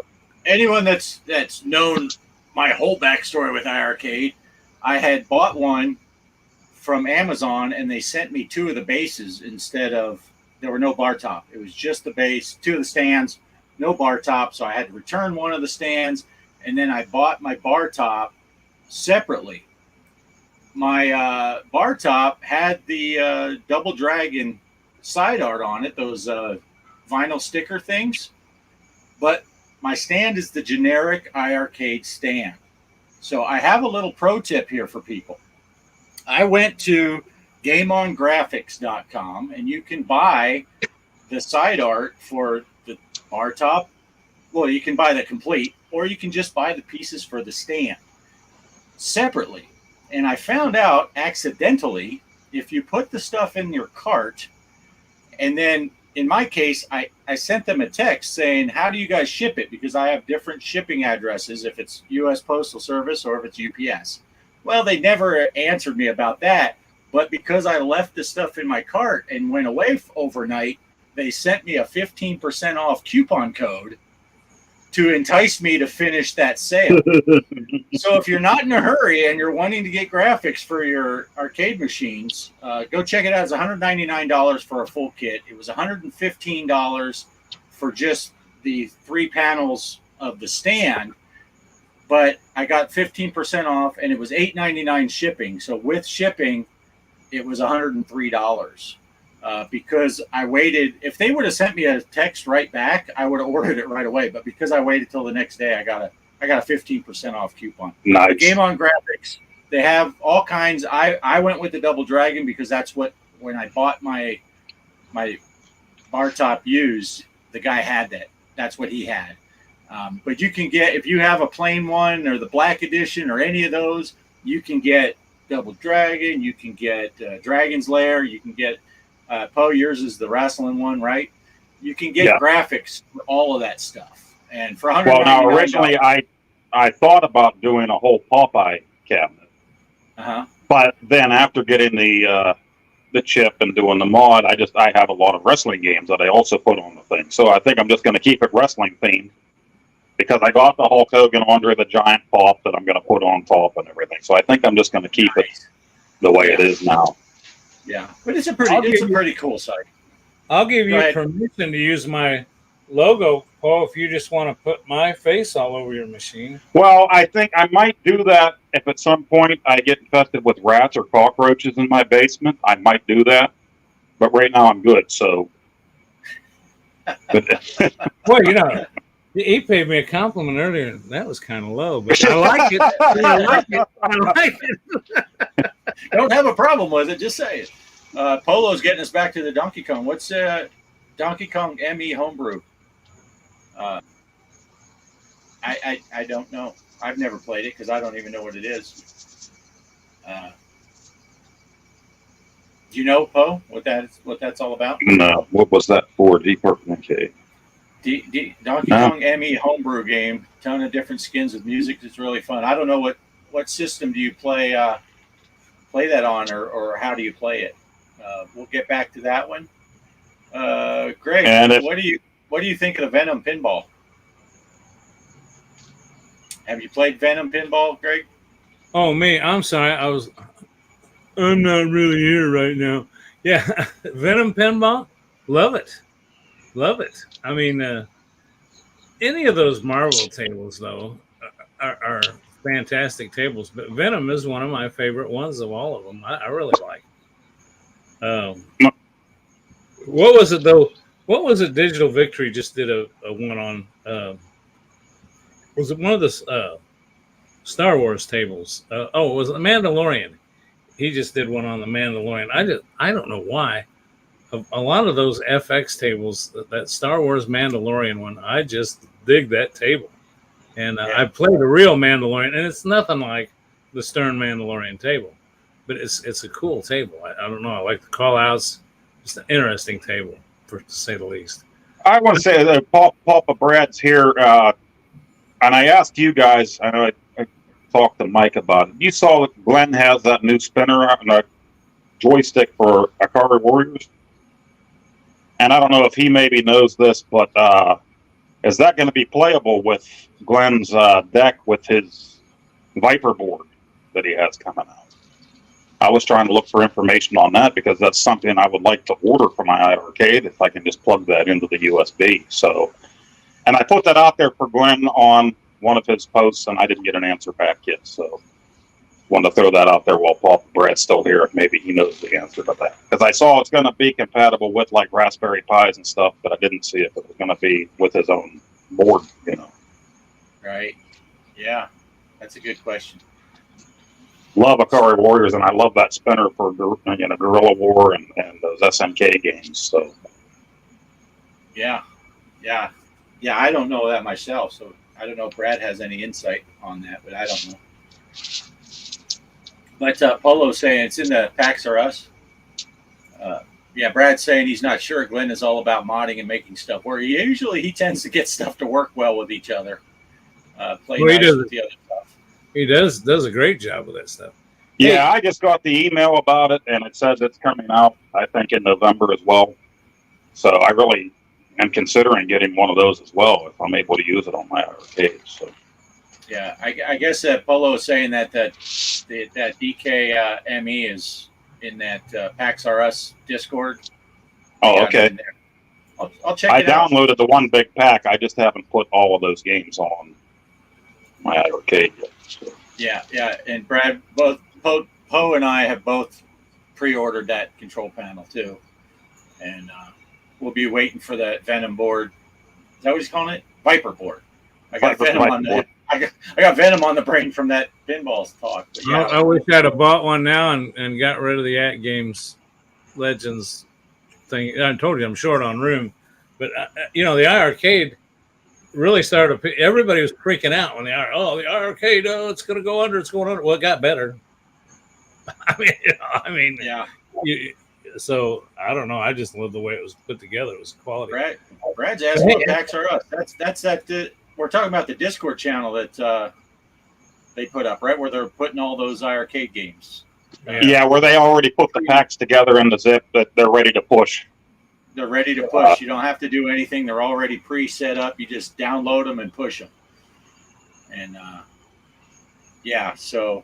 Anyone that's known my whole backstory with iArcade, I had bought one from Amazon, and they sent me 2 of the bases instead of. There were no bar top. It was just the base, 2 of the stands, no bar top. So I had to return one of the stands, and then I bought my bar top separately. My bar top had the Double Dragon side art on it, those vinyl sticker things. But my stand is the generic iArcade stand. So I have a little pro tip here for people. I went to GameOnGraphics.com, and you can buy the side art for the bar top. Well, you can buy the complete, or you can just buy the pieces for the stand separately. And I found out accidentally, if you put the stuff in your cart, and then in my case, I sent them a text saying, how do you guys ship it? Because I have different shipping addresses if it's U.S. Postal Service or if it's UPS. Well, they never answered me about that. But because I left the stuff in my cart and went away overnight, they sent me a 15% off coupon code to entice me to finish that sale. So if you're not in a hurry and you're wanting to get graphics for your arcade machines, go check it out. It's $199 for a full kit. It was $115 for just the 3 panels of the stand. But I got 15% off, and it was $8.99 shipping. So with shipping, it was $103 because I waited. If they would have sent me a text right back, I would have ordered it right away. But because I waited till the next day, I got a 15% off coupon. Nice. The Game On Graphics, they have all kinds. I went with the Double Dragon because that's what, when I bought my bar top used, the guy had that. That's what he had. But you can get, if you have a plain one or the Black Edition or any of those, you can get Double Dragon, you can get Dragon's Lair, you can get Poe, yours is the wrestling one, right? You can get Yeah. graphics for all of that stuff. And for $199, Well, now originally I thought about doing a whole Popeye cabinet, but then after getting the chip and doing the mod, I have a lot of wrestling games that I also put on the thing. So I think I'm just going to keep it wrestling themed because I got the Hulk Hogan Andre the Giant pop that I'm going to put on top and everything. So I think I'm just going to keep it the way it is now. Yeah, but it's a pretty cool site. I'll give you permission to use my logo, Paul, if you just want to put my face all over your machine. Well, I think I might do that if at some point I get infested with rats or cockroaches in my basement. I might do that, but right now I'm good. So, well, you know, he paid me a compliment earlier. That was kind of low, but I like it. I like it. Don't have a problem with it. Just say it. Polo's getting us back to the Donkey Kong. What's Donkey Kong ME homebrew? I don't know. I've never played it because I don't even know what it is. Do you know, Poe, what that's all about? No. What was that for? Deep Purple MK. Donkey Kong ME homebrew game. Ton of different skins with music. It's really fun. I don't know what system do you play that on, or how do you play it? We'll get back to that one. Greg, what do you think of the Venom pinball? Have you played Venom pinball, Greg? Oh, me. I'm sorry. I'm not really here right now. Yeah. Venom pinball. Love it. Love it. I mean, any of those Marvel tables, though, are fantastic tables. But Venom is one of my favorite ones of all of them. I really like it. What was it, though? What was it Digital Victory just did a one on? Was it one of the Star Wars tables? It was The Mandalorian. He just did one on The Mandalorian. I don't know why. A lot of those FX tables, that Star Wars Mandalorian one, I just dig that table. And I played a real Mandalorian, and it's nothing like the Stern Mandalorian table. But it's a cool table. I don't know. I like the call-outs. It's an interesting table, to say the least. I want to say that Papa Brad's here. And I asked you guys, I know I talked to Mike about it. You saw that Glenn has that new spinner and a joystick for Akari Warriors. And I don't know if he maybe knows this, but is that going to be playable with Glenn's deck with his Viper board that he has coming out? I was trying to look for information on that because that's something I would like to order for my iArcade if I can just plug that into the USB. So. And I put that out there for Glenn on one of his posts, and I didn't get an answer back yet. So, wanted to throw that out there while Paul Brad's still here. If maybe he knows the answer to that. Because I saw it's going to be compatible with like Raspberry Pis and stuff, but I didn't see if it was going to be with his own board. Right. Yeah, that's a good question. Love Akari Warriors, and I love that spinner for Guerrilla War and those SNK games. So. Yeah. I don't know that myself, so I don't know if Brad has any insight on that, but I don't know. But Polo's saying it's in the PAX R Us. Brad's saying he's not sure. Glenn is all about modding and making stuff work. He tends to get stuff to work well with each other. Play nice with the other stuff. He does a great job with that stuff. Yeah, I just got the email about it, and it says it's coming out, I think, in November as well. So I really am considering getting one of those as well if I'm able to use it on my arcade. So. Yeah, I guess Polo is saying that DK ME is in that PAX R Us Discord. Oh, okay. I'll check it out. I downloaded the one big pack. I just haven't put all of those games on my arcade yet. So. Yeah, and Brad, both Poe and I have both pre-ordered that control panel too, and we'll be waiting for that Venom board. Is that what he's calling it? Viper board. I got Venom on the. I got Venom on the brain from that pinball talk. But yeah. I wish I'd have bought one now and got rid of the At Games Legends thing. I told you I'm short on room, but the iArcade really started. Everybody was freaking out when the iArcade, it's going to go under. It's going under. Well, it got better. Yeah. so I don't know. I just love the way it was put together. It was quality. Brad's asking what packs are us. That's we're talking about the Discord channel that they put up, right, where they're putting all those iArcade games. Yeah, where they already put the packs together in the zip that they're ready to push. They're ready to push. You don't have to do anything. They're already pre-set up. You just download them and push them. And so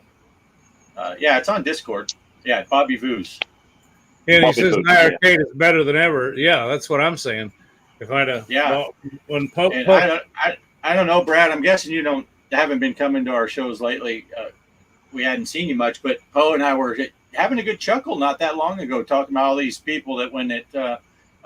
it's on Discord. Yeah, Bobby Voos. Yeah, he says iArcade is better than ever. Yeah, that's what I'm saying. If I'd have when I don't know, Brad. I'm guessing you haven't been coming to our shows lately. We hadn't seen you much, but Poe and I were having a good chuckle not that long ago, talking about all these people that when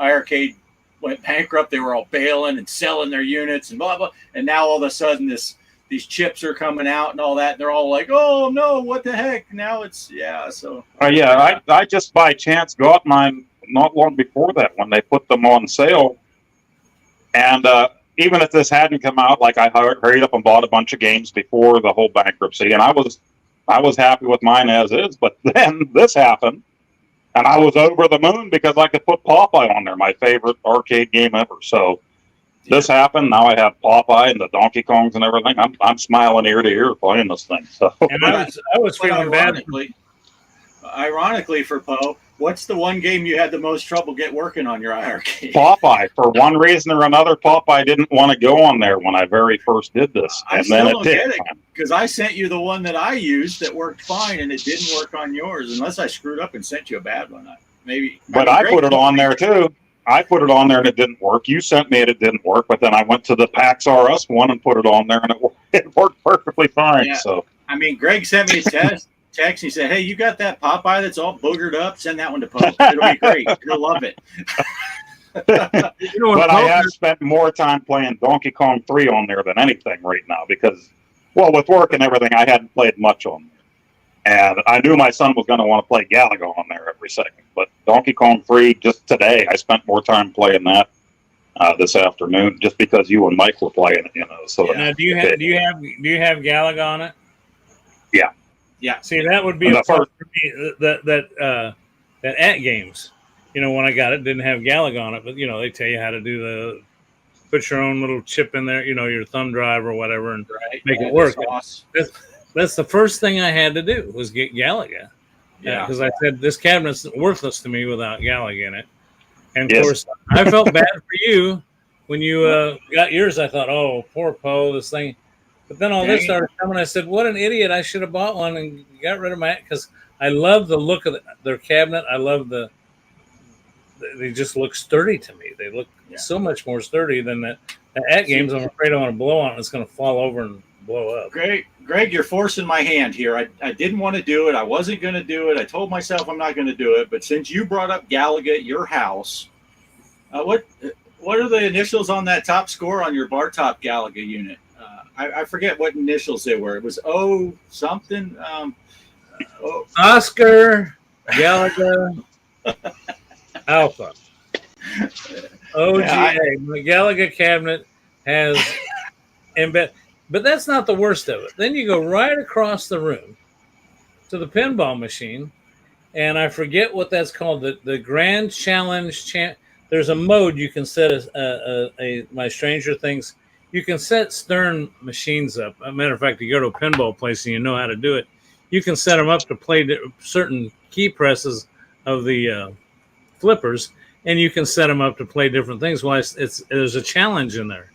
iArcade went bankrupt, they were all bailing and selling their units and blah blah. And now all of a sudden, these chips are coming out and all that. And they're all like, "Oh no, what the heck?" Now it's So I just by chance got mine not long before that when they put them on sale, and even if this hadn't come out, like I hurried up and bought a bunch of games before the whole bankruptcy, and I was happy with mine as is. But then this happened, and I was over the moon because I could put Popeye on there, my favorite arcade game ever. So this happened. Now I have Popeye and the Donkey Kongs and everything. I'm smiling ear to ear playing this thing. So and I was feeling bad. Ironically for Poe, what's the one game you had the most trouble working on your iArcade? Popeye. For one reason or another, Popeye didn't want to go on there when I very first did this. I still don't get it because I sent you the one that I used that worked fine, and it didn't work on yours unless I screwed up and sent you a bad one. But I put it on there too. I put it on there and it didn't work. You sent me it didn't work, but then I went to the PAX RS one and put it on there and it worked perfectly fine. Yeah. So Greg sent me a text. He said, "Hey, you got that Popeye that's all boogered up? Send that one to Poe. It'll be great. He'll love it." But I have spent more time playing Donkey Kong 3 on there than anything right now because, with work and everything, I hadn't played much on there. And I knew my son was going to want to play Galaga on there every second. But Donkey Kong 3, just today, I spent more time playing that this afternoon just because you and Mike were playing it. So now, do you have Galaga on it? Yeah. Yeah. See, that would be a part for me. That at games, when I got it, didn't have Galaga on it, but they tell you how to do put your own little chip in there, your thumb drive or whatever, and make it work. That's the first thing I had to do was get Galaga. Yeah, because I said this cabinet's worthless to me without Galaga in it. And of course, I felt bad for you when you got yours. I thought, oh, poor Poe, this thing. But then all this started coming. I said, what an idiot. I should have bought one and got rid of my, because I love the look of their cabinet. I love they just look sturdy to me. They look so much more sturdy than the at games. I'm afraid I'm going to blow on it. It's going to fall over and blow up. Greg, you're forcing my hand here. I didn't want to do it. I wasn't going to do it. I told myself I'm not going to do it. But since you brought up Galaga at your house, what are the initials on that top score on your bar top Galaga unit? I forget what initials they were. It was O something. Oscar, Galaga, Alpha. OGA. My Galaga cabinet has embed, but that's not the worst of it. Then you go right across the room to the pinball machine, and I forget what that's called. The Grand Challenge. There's a mode you can set my Stranger Things. You can set Stern machines up. As a matter of fact, you go to a pinball place and you know how to do it. You can set them up to play certain key presses of the flippers, and you can set them up to play different things. Well, there's a challenge in there.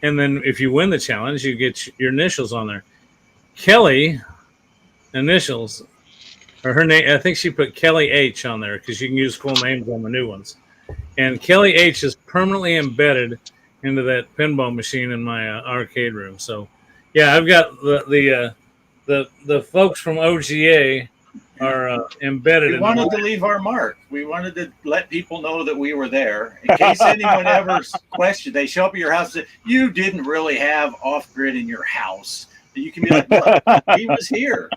And then if you win the challenge, you get your initials on there. Kelly initials, or her name, I think she put Kelly H on there because you can use full names on the new ones. And Kelly H is permanently embedded into that pinball machine in my arcade room. So, yeah, I've got the folks from OGA are embedded. We wanted to leave our mark. We wanted to let people know that we were there in case anyone ever questioned. They show up at your house and say, you didn't really have off-grid in your house. And you can be like, look, he was here.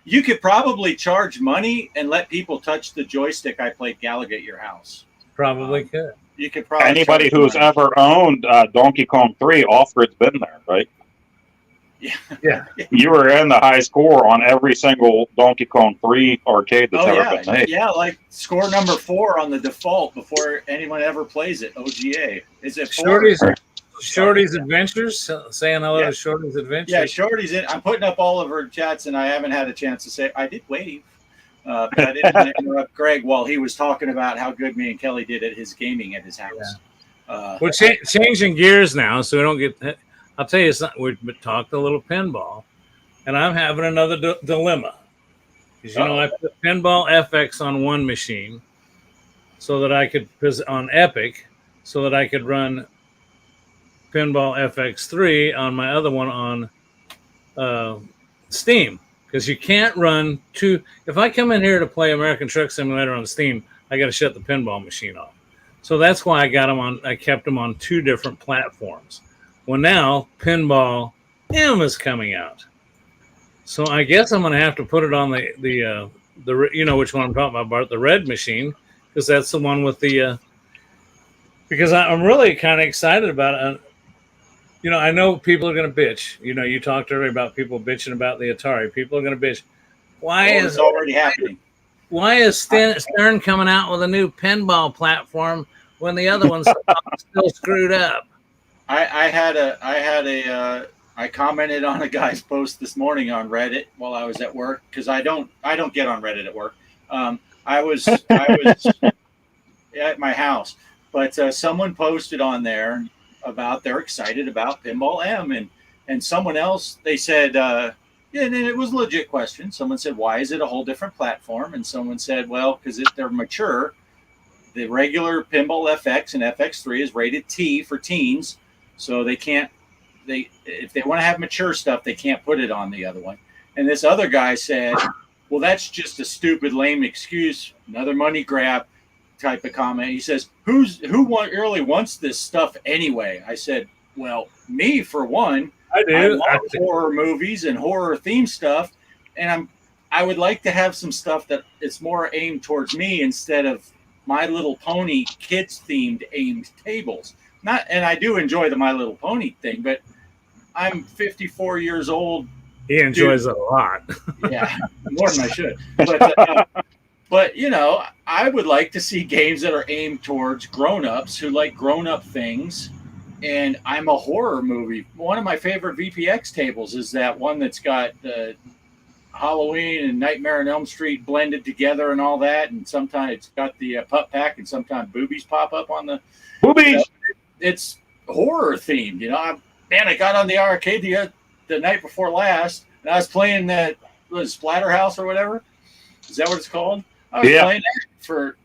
You could probably charge money and let people touch the joystick I played Galaga at your house. Probably could. You could probably anybody who's ever owned Donkey Kong 3, off-grid's been there, right? Yeah. You were in the high score on every single Donkey Kong 3 arcade that's Oh ever yeah, been made. yeah, like score number 4 on the default before anyone ever plays it. OGA. Is it 4? Shorty's Adventures. Saying hello Yeah. to Shorty's Adventures. Yeah, Shorty's in. I'm putting up all of her chats, and I haven't had a chance to say I did wave, but I didn't want to interrupt Greg while he was talking about how good me and Kelly did at his gaming at his house. We're changing gears now, so we don't get. I'll tell you something. We talked a little pinball, and I'm having another dilemma. Because I put Pinball FX on one machine, so that I could on Epic, so that I could run Pinball FX3 on my other one on Steam. Because you can't run two. If I come in here to play American Truck Simulator on Steam, I got to shut the pinball machine off. So that's why I kept them on 2 different platforms. Well, now Pinball M is coming out, so I guess I'm going to have to put it on the which one I'm talking about, Bart, the red machine, because that's the one with the. Because I'm really kind of excited about it. I know people are going to bitch. You talked earlier about people bitching about the Atari. People are going to bitch. Why is it's already happening? Why is Stern coming out with a new pinball platform when the other one's still screwed up? I commented on a guy's post this morning on Reddit while I was at work, because I don't get on Reddit at work. I was at my house, but someone posted on there about they're excited about Pinball M, and someone else, they said, and it was a legit question. Someone said, why is it a whole different platform? And someone said, well, because they're mature. The regular Pinball FX and FX3 is rated T for teens, so if they want to have mature stuff, they can't put it on the other one. And this other guy said, well, that's just a stupid, lame excuse, another money grab type of comment. He says, who really wants this stuff anyway? I said, well, me for one. I do. I love horror movies and horror themed stuff, and I would like to have some stuff that it's more aimed towards me instead of My Little Pony kids themed aimed tables. And I do enjoy the My Little Pony thing, but I'm 54 years old. He enjoys it a lot. Yeah, more than I should. But I would like to see games that are aimed towards grown-ups who like grown-up things. And I'm a horror movie. One of my favorite VPX tables is that one that's got Halloween and Nightmare on Elm Street blended together and all that. And sometimes it's got the pup pack, and sometimes boobies pop up on the boobies. It's horror themed. I got on the arcade the night before last, and I was playing that Splatterhouse or whatever. Is that what it's called? I was playing that for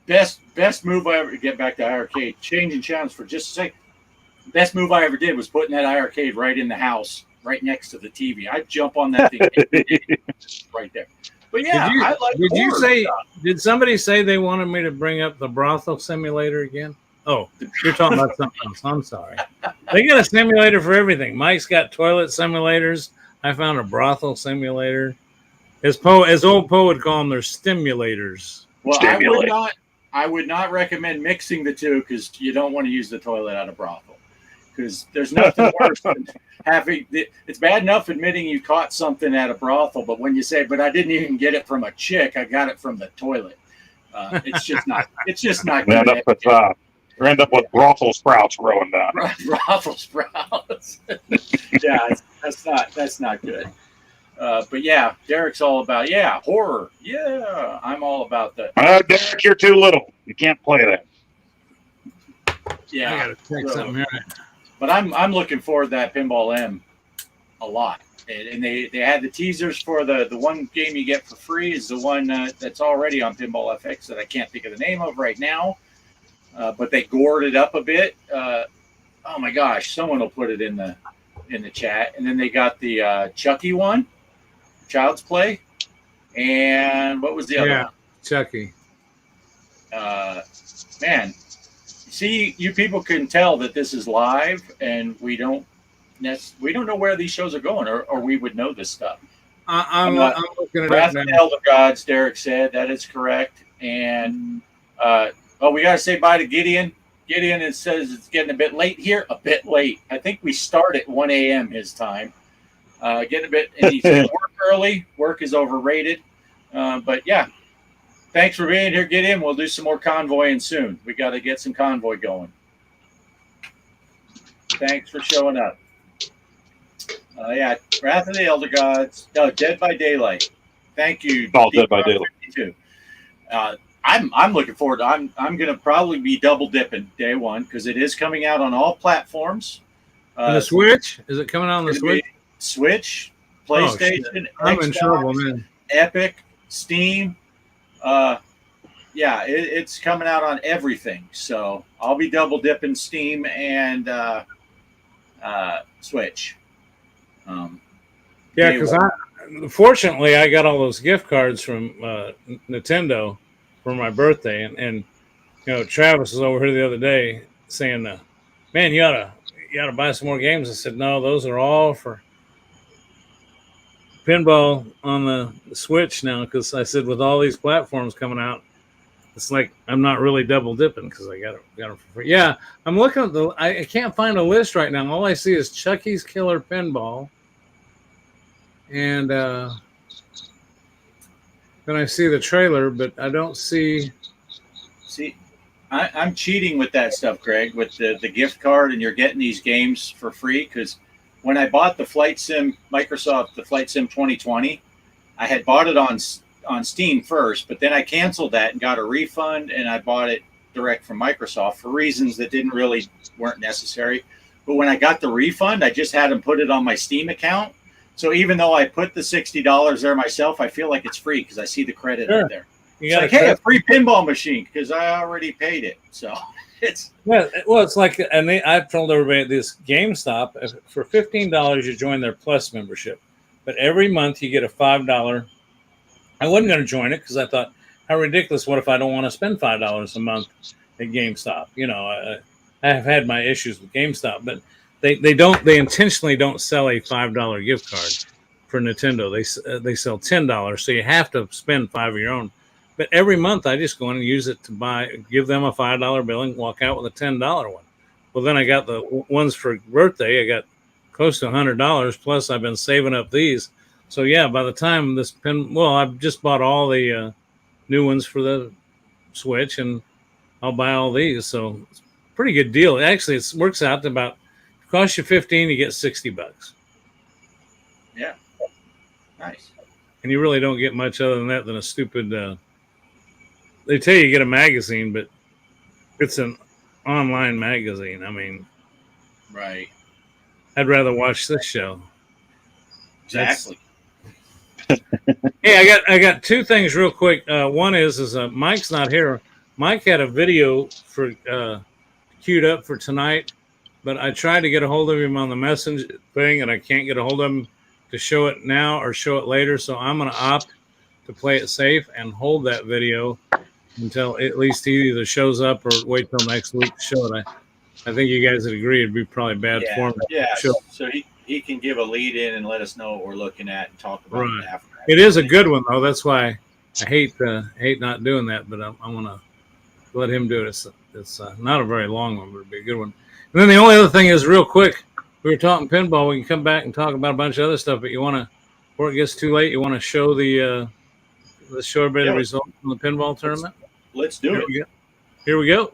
best move I ever. Get back to arcade. Changing channels for just a second. Best move I ever did was putting that arcade right in the house, right next to the TV. I'd jump on that thing right there. But yeah, I like. Did somebody say they wanted me to bring up the brothel simulator again? Oh, you're talking about something else. I'm sorry. They got a simulator for everything. Mike's got toilet simulators. I found a brothel simulator. As old Poe would call them, they're stimulators. Well, I would not recommend mixing the two, because you don't want to use the toilet at a brothel. Because there's nothing worse than having. It's bad enough admitting you caught something at a brothel, but when you say, "But I didn't even get it from a chick, I got it from the toilet," it's just not. It's just not good. End up with brothel sprouts growing down. Brothel sprouts. Yeah, that's not good. But yeah, Derek's all about horror. Yeah, I'm all about that. Derek, you're too little. You can't play that. Yeah, I gotta check something here. But I'm looking forward to that Pinball M a lot. And they had the teasers for the one game you get for free is the one that's already on Pinball FX that I can't think of the name of right now. But they gored it up a bit. Oh my gosh, someone will put it in the chat. And then they got the Chucky one, Child's Play, and what was the other one? Chucky. Man, see, you people can tell that this is live, and we don't know where these shows are going, or we would know this stuff. I'm looking at Wrath it of the now. Elder Gods, Derek said. That is correct. And we got to say bye to Gideon. Gideon says it's getting a bit late here. A bit late. I think we start at 1 a.m. his time. Getting a bit, and he said work early. Work is overrated. But yeah, thanks for being here. Get in. We'll do some more convoying soon. We got to get some convoy going. Thanks for showing up. Yeah, Wrath of the Elder Gods. No, Dead by Daylight. Thank you. All Dead by Daylight. I'm looking forward to. I'm going to probably be double dipping day one because it is coming out on all platforms. The Switch? Is it coming out on the Switch? Switch, PlayStation, I'm Xbox, in trouble, man. Epic, Steam. Yeah, it's coming out on everything. So I'll be double dipping Steam and Switch. Yeah, because fortunately I got all those gift cards from Nintendo for my birthday, and you know, Travis was over here the other day saying, "Man, you ought to buy some more games." I said, "No, those are all for pinball on the Switch now," because I said with all these platforms coming out, it's like I'm not really double dipping because I got them for free. Yeah, I'm looking at I can't find a list right now. All I see is Chucky's Killer Pinball, and then I see the trailer, but I don't see. See, I'm cheating with that stuff, Greg, with the gift card, and you're getting these games for free because when I bought the Microsoft Flight Sim 2020, I had bought it on Steam first, but then I canceled that and got a refund, and I bought it direct from Microsoft for reasons that weren't necessary. But when I got the refund, I just had them put it on my Steam account. So even though I put the $60 there myself, I feel like it's free because I see the credit up there. You it's like, hey, a free pinball machine because I already paid it. So it's it's like, and I've told everybody this GameStop for $15 you join their Plus membership, but every month you get a $5. I wasn't going to join it because I thought, how ridiculous! What if I don't want to spend $5 a month at GameStop? You know, I have had my issues with GameStop, but they intentionally don't sell a $5 gift card for Nintendo. They sell $10, so you have to spend $5 of your own. But every month I just go in and use it to give them a $5 bill and walk out with a $10 one. Well, then I got the ones for birthday. I got close to $100. Plus I've been saving up these. So yeah, by the time I've just bought all the new ones for the Switch, and I'll buy all these. So it's a pretty good deal. Actually, it works out to about, it costs you $15, you get $60. Yeah, nice. And you really don't get much other than that than a stupid. They tell you get a magazine, but it's an online magazine. I mean, right. I'd rather watch this show. Exactly. Hey, I got two things real quick. One is Mike's not here. Mike had a video for queued up for tonight, but I tried to get a hold of him on the messenger thing, and I can't get a hold of him to show it now or show it later. So I'm going to opt to play it safe and hold that video until at least he either shows up or wait till next week to show it. I think you guys would agree it'd be probably bad form. Yeah, so he can give a lead in and let us know what we're looking at and talk about it after. It is a good one though. That's why I hate not doing that, but I want to let him do it. It's not a very long one, but it'd be a good one. And then the only other thing is real quick. We were talking pinball. We can come back and talk about a bunch of other stuff, but you want to, before it gets too late, you want to show the everybody the results from the pinball tournament. Let's do it. Here we go.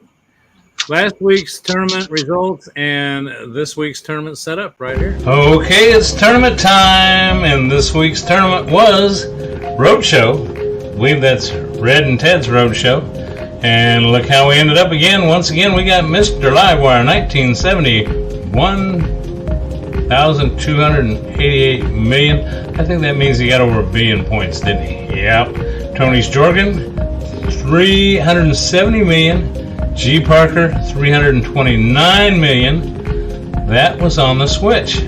Last week's tournament results and this week's tournament setup right here. Okay, it's tournament time, and this week's tournament was Roadshow. I believe that's Red and Ted's Roadshow. And look how we ended up again. Once again, we got Mr. Livewire, 1970, 1,288 million. I think that means he got over 1 billion points, didn't he? Yep. Tony's Jorgen, 370 million. G. Parker, 329 million. That was on the Switch.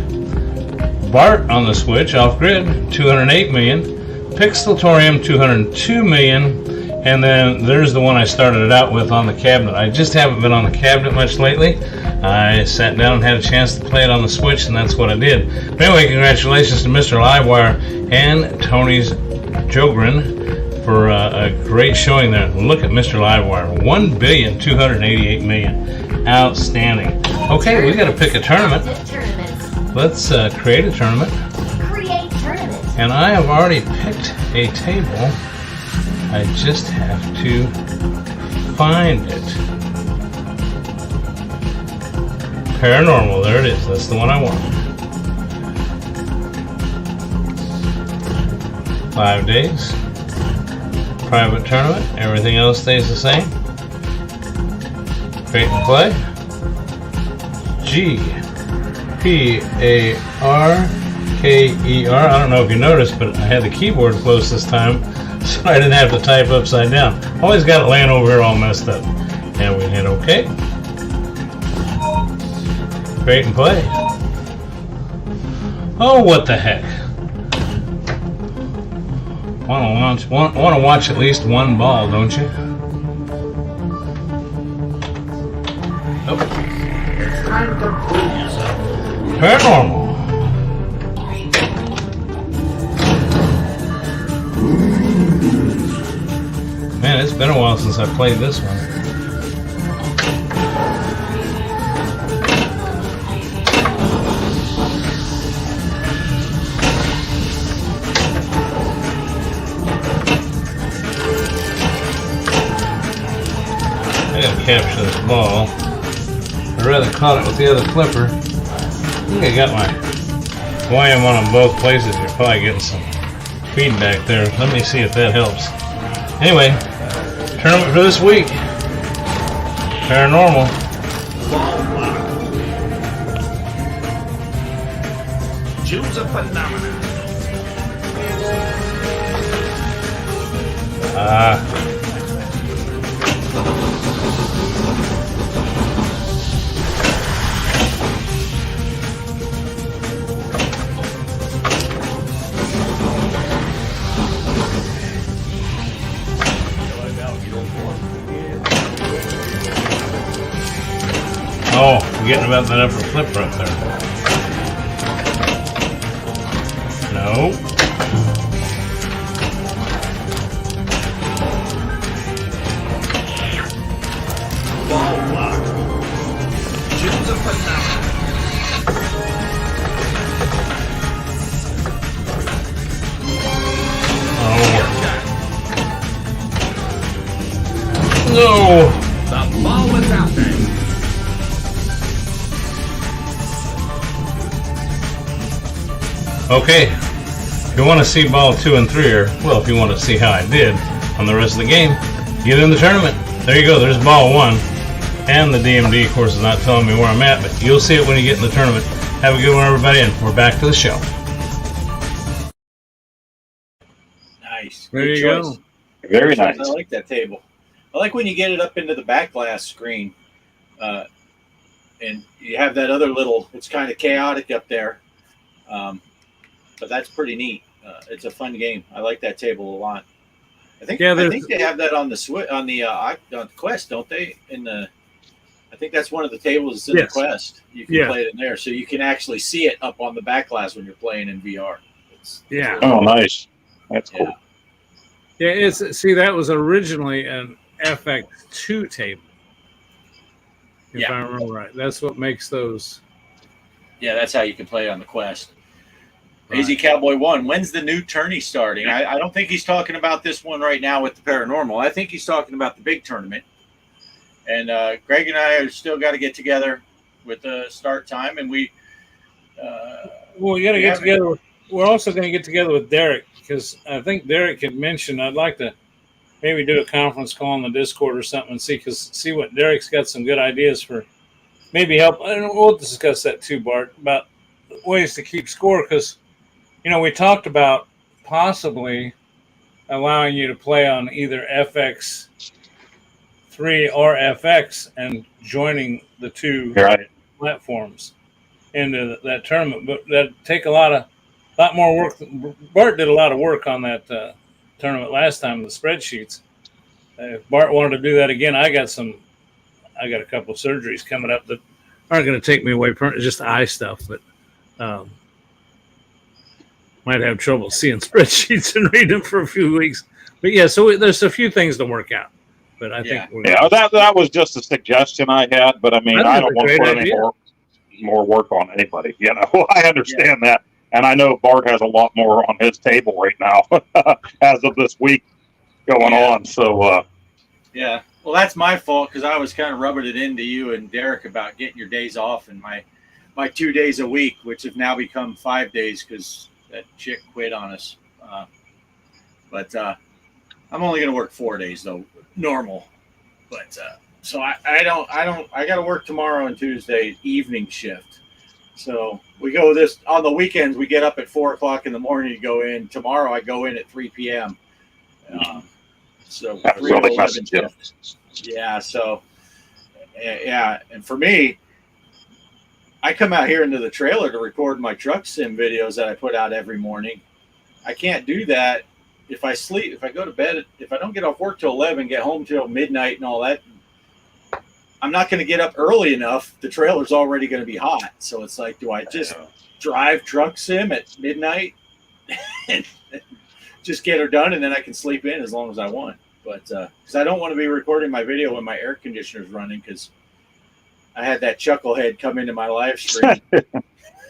Bart on the Switch, off grid, 208 million. Pixelatorium, 202 million. And then there's the one I started it out with on the cabinet. I just haven't been on the cabinet much lately. I sat down and had a chance to play it on the Switch, and that's what I did. But anyway, congratulations to Mr. Livewire and Tony's Jogren for a great showing there. Look at Mr. Livewire, 1,288 million. Outstanding. Okay, we got to pick a tournament. Let's create a tournament. And I have already picked a table. I just have to find it. Paranormal, there it is. That's the one I want. 5 days. Private tournament. Everything else stays the same. Create and play. GPARKER. I don't know if you noticed, but I had the keyboard close this time, so I didn't have to type upside down. Always got it laying over here all messed up. And we hit OK. Create and play. Oh, what the heck! Want to watch at least one ball, don't you? Oh. Paranormal. Man, it's been a while since I played this one. I gotta capture this ball. I'd rather caught it with the other clipper. I think I got my volume on both places. You're probably getting some feedback there. Let me see if that helps. Anyway, tournament for this week. Paranormal. Choose a phenomenon. Oh, forgetting about that upper flipper up there. No. Ball block. Choose a phenomenon. Oh. No. The ball is out there. Okay, if you want to see ball 2 and 3, or well, if you want to see how I did on the rest of the game, get in the tournament. There you go, there's ball 1. And the DMD, of course, is not telling me where I'm at, but you'll see it when you get in the tournament. Have a good one, everybody, and we're back to the show. Nice. There Good you choice. go. Very I nice. like that table. I like when you get it up into the back glass screen, and you have that other little. It's kind of chaotic up there, but that's pretty neat. It's a fun game. I like that table a lot. I think they have that on the on the Quest, don't they? I think that's one of the tables in the Quest. You can play it in there, so you can actually see it up on the back glass when you're playing in VR. It's Yeah. Oh, nice. That's cool. Yeah, that was originally an FX2 table. If I remember right. That's what makes those. Yeah, that's how you can play on the Quest. Right. AZ Cowboy 1. When's the new tourney starting? I don't think he's talking about this one right now with the Paranormal. I think he's talking about the big tournament. And Greg and I are still got to get together with the start time. And we got to get together. We're also going to get together with Derek, because I think Derek had mentioned I'd like to maybe do a conference call on the Discord or something and see what Derek's got some good ideas for maybe help. And we'll discuss that too, Bart, about ways to keep score, because we talked about possibly allowing you to play on either FX3 or FX and joining the two platforms into that tournament, but that'd take a lot more work. Bart did a lot of work on that tournament last time, the spreadsheets. If Bart wanted to do that again, I got a couple of surgeries coming up that aren't going to take me away, just eye stuff, but might have trouble seeing spreadsheets and reading them for a few weeks. But yeah, so there's a few things to work out. But I think that was just a suggestion I had. But I mean, I don't want to put any more work on anybody. I understand that, And I know Bart has a lot more on his table right now as of this week going on. So, yeah. Well, that's my fault because I was kind of rubbing it into you and Derek about getting your days off and my 2 days a week, which have now become 5 days because that chick quit on us. But I'm only going to work 4 days though, normal. But so I got to work tomorrow and Tuesday evening shift. So we go this on the weekends. We get up at 4 o'clock in the morning to go in. Tomorrow I go in at 3 p.m. So that 3 to really 11 messes you. shift. Yeah. So yeah, and for me, I come out here into the trailer to record my truck sim videos that I put out every morning. I can't do that if I sleep. If I go to bed, if I don't get off work till 11, get home till midnight and all that. I'm not going to get up early enough. The trailer's already going to be hot. So it's like, do I just drive truck sim at midnight and just get her done and then I can sleep in as long as I want? But because I don't want to be recording my video when my air conditioner's running because I had that chucklehead come into my live stream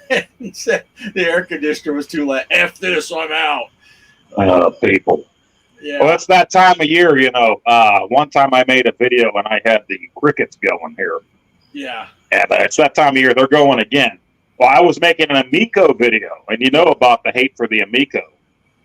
and said the air conditioner was too loud. F this, I'm out. People. Yeah. Well, it's that time of year, you know. One time I made a video and I had the crickets going here. Yeah. And it's that time of year. They're going again. Well, I was making an Amico video, and you know about the hate for the Amico.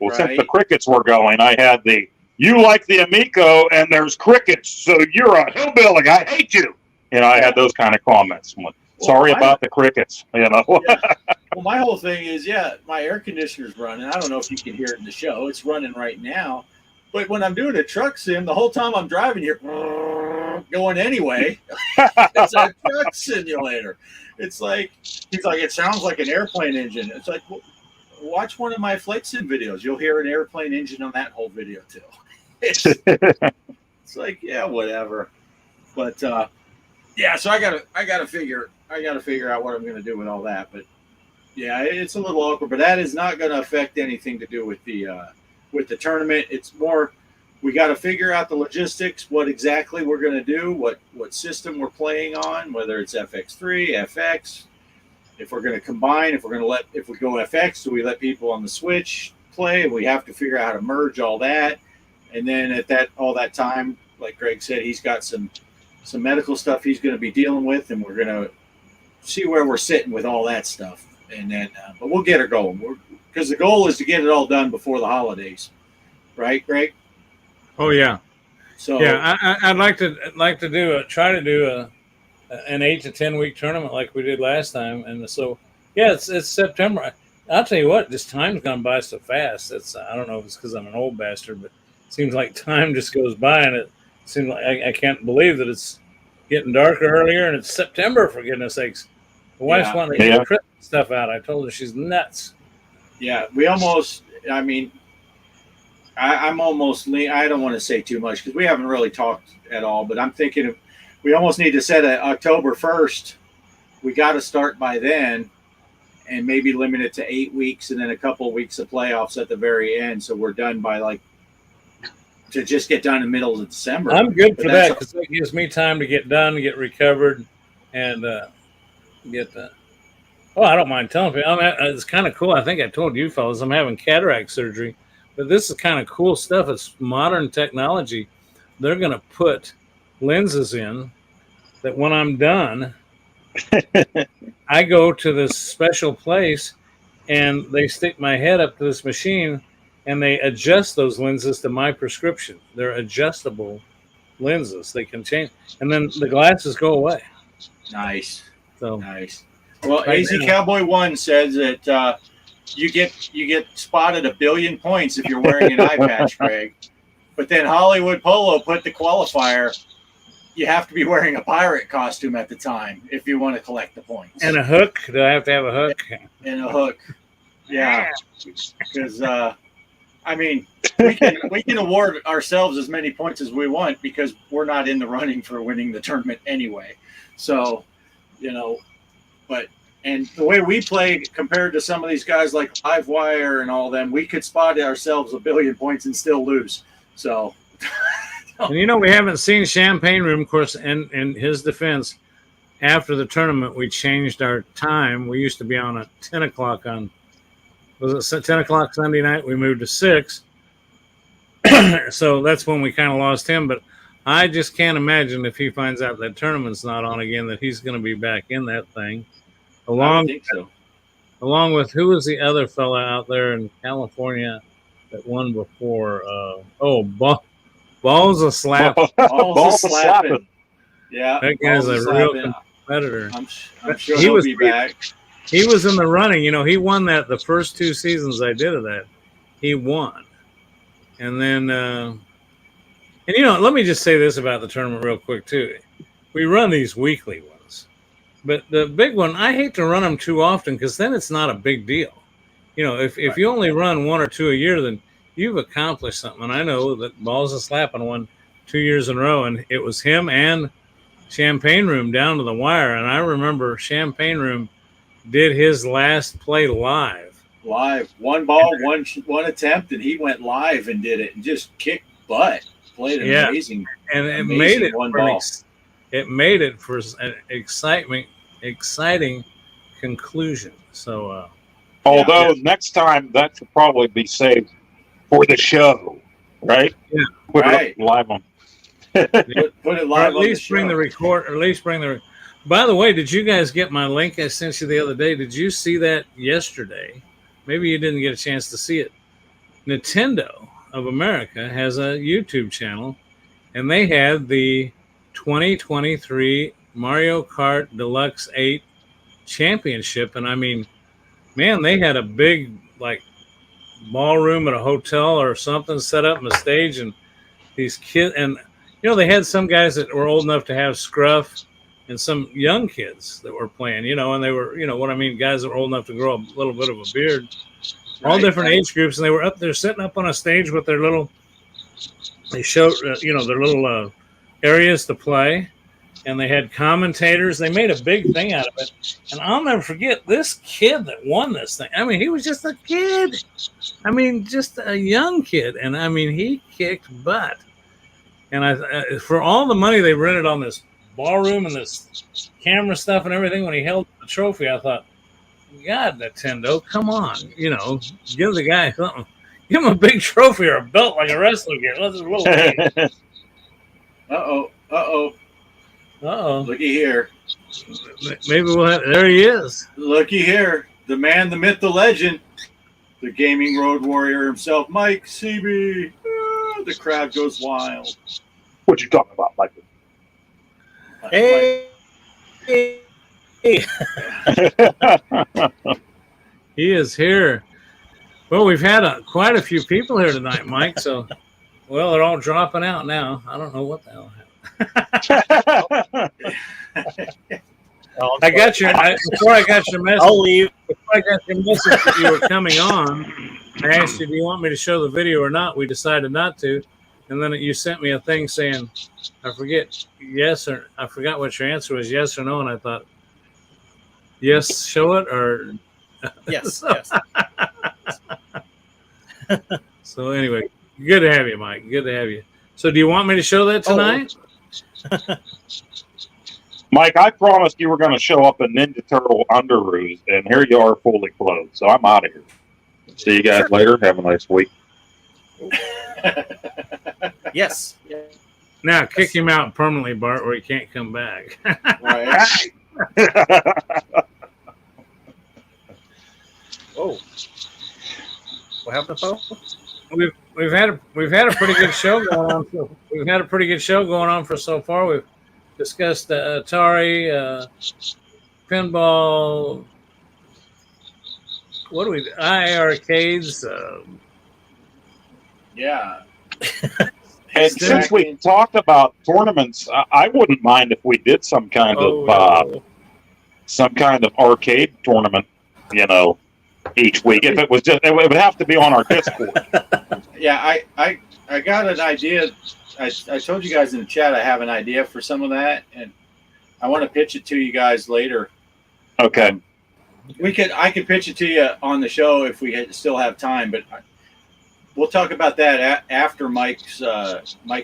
Well, since the crickets were going, I had the, you like the Amico, and there's crickets, so you're a hillbilly. I hate you. You know, I had those kind of comments. Sorry about the crickets, you know. Yeah. Well, my whole thing is, my air conditioner's running. I don't know if you can hear it in the show. It's running right now. But when I'm doing a truck sim, the whole time I'm driving here, going anyway, it's a truck simulator. It's like, he's like, it sounds like an airplane engine. It's like, well, watch one of my flight sim videos. You'll hear an airplane engine on that whole video too. It's like, yeah, whatever. But yeah, so I gotta figure out what I'm gonna do with all that. But yeah, it's a little awkward. But that is not gonna affect anything to do with the tournament. It's more, we got to figure out the logistics, what exactly we're going to do, what system we're playing on, whether it's FX3, FX, if we're going to combine, if we go FX, do we let people on the Switch play? We have to figure out how to merge all that. And then at all that time, like Greg said, he's got some medical stuff he's going to be dealing with, and we're going to see where we're sitting with all that stuff. And then, but we'll get her going. Because the goal is to get it all done before the holidays, right, Greg? Oh yeah. So yeah, I'd like to try to do an 8 to 10 week tournament like we did last time, and so yeah, it's September. I'll tell you what, this time's gone by so fast. I don't know if it's because I'm an old bastard, but it seems like time just goes by, and it seems like I can't believe that it's getting darker earlier, and it's September, for goodness sakes. The wife's wanting to get Christmas stuff out. I told her she's nuts. Yeah, we almost. I mean, I'm almost. I don't want to say too much because we haven't really talked at all. But I'm thinking we almost need to set a October 1st. We got to start by then, and maybe limit it to 8 weeks, and then a couple of weeks of playoffs at the very end, so we're done by to just get done in the middle of December. I'm good for that because it gives me time to get done, get recovered, and get the. Oh, I don't mind telling people. It's kind of cool. I think I told you fellas I'm having cataract surgery, but this is kind of cool stuff. It's modern technology. They're going to put lenses in that when I'm done, I go to this special place and they stick my head up to this machine and they adjust those lenses to my prescription. They're adjustable lenses. They can change, and then the glasses go away. Nice. So nice. Well, right AZ now. Cowboy 1 says that you get spotted 1 billion points if you're wearing an eye patch, Greg. But then Hollywood Polo put the qualifier. You have to be wearing a pirate costume at the time if you want to collect the points. And a hook. Do I have to have a hook? And a hook. Yeah. Because I mean, we can award ourselves as many points as we want because we're not in the running for winning the tournament anyway. So, and the way we play compared to some of these guys like Livewire and all them, we could spot ourselves 1 billion points and still lose. So, and we haven't seen Champagne Room. Of course, in his defense, after the tournament, we changed our time. We used to be on at 10 o'clock on was at 10 o'clock Sunday night. We moved to 6. So that's when we kind of lost him. But I just can't imagine if he finds out that tournament's not on again, that he's going to be back in that thing. I don't Along, think so. along with who was the other fella out there in California that won before? Balls a slap. Balls a slapping. Yeah, That guy's balls a a real slapping. competitor. I'm sure He he'll was be pretty- back. He was in the running. You know, he won that the first 2 seasons I did of that. He won. And then, and you know, let me just say this about the tournament real quick, too. We run these weekly ones. But the big one, I hate to run them too often because then it's not a big deal. You know, if you only run 1 or 2 a year, then you've accomplished something. And I know that Balls of Slapping won 2 years in a row, and it was him and Champagne Room down to the wire. And I remember Champagne Room did his last play live. Live, one ball, one attempt, and he went live and did it and just kicked butt. Played an Yeah. amazing. And it Amazing made it one for an ball. it made it for an exciting conclusion. So Although next time that should probably be saved for the show, right? Yeah. Put it Right. up live on. Put it or live at on least the bring show. the record. Or at least bring the. By the way, did you guys get my link I sent you the other day? Did you see that yesterday? Maybe you didn't get a chance to see it. Nintendo of America has a YouTube channel, and they had the 2023 Mario Kart Deluxe 8 Championship. And I mean, man, they had a big like ballroom at a hotel or something set up in a stage, and these kids, and you know, they had some guys that were old enough to have scruff and some young kids that were playing, you know, and they were, you know what I mean, guys that were old enough to grow a little bit of a beard, all Right, different right. age groups, and they were up there sitting up on a stage with their little, they showed, you know, their little areas to play, and they had commentators. They made a big thing out of it, and I'll never forget this kid that won this thing. I mean, he was just a kid. I mean, just a young kid, and I mean, he kicked butt. And I for all the money they rented on this ballroom and this camera stuff and everything, when he held the trophy, I thought, God, Nintendo, come on, you know, give the guy something. Give him a big trophy or a belt like a wrestler gets. Let's just roll it. Uh-oh. Uh-oh. Looky here. Maybe we'll have, there he is. Looky here. The man, the myth, the legend. The gaming road warrior himself, Mike Seeby. The crowd goes wild. What you talking about, Michael? Hey. He is here. Well, we've had quite a few people here tonight, Mike. So, well, they're all dropping out now. I don't know what the hell happened. I got your before I got your message. I'll leave. Before I got your message that you were coming on, I asked you, "Do you want me to show the video or not?" We decided not to, and then you sent me a thing saying, "I forget yes or I forgot what your answer was, yes or no," and I thought, "Yes, show it," or Yes, yes. so. Anyway, good to have you, Mike. Good to have you. So, do you want me to show that tonight? Mike, I promised you were going to show up in Ninja Turtle underoos, and here you are fully clothed. So I'm out of here. See you guys later. Have a nice week. Yes. Now, kick him out permanently, Bart, where he can't come back. Right. Whoa. What happened, folks? We've had a pretty good show going on. We've had a pretty good show going on for so far. We've discussed Atari, pinball. What do we do? Arcades. Yeah. And since we talked about tournaments, I wouldn't mind if we did some kind of arcade tournament, you know, each week. If it was just, it would have to be on our Discord. Yeah, I got an idea. I told you guys in the chat I have an idea for some of that, and I want to pitch it to you guys later. Okay. I could pitch it to you on the show if we still have time, but we'll talk about that after Mike's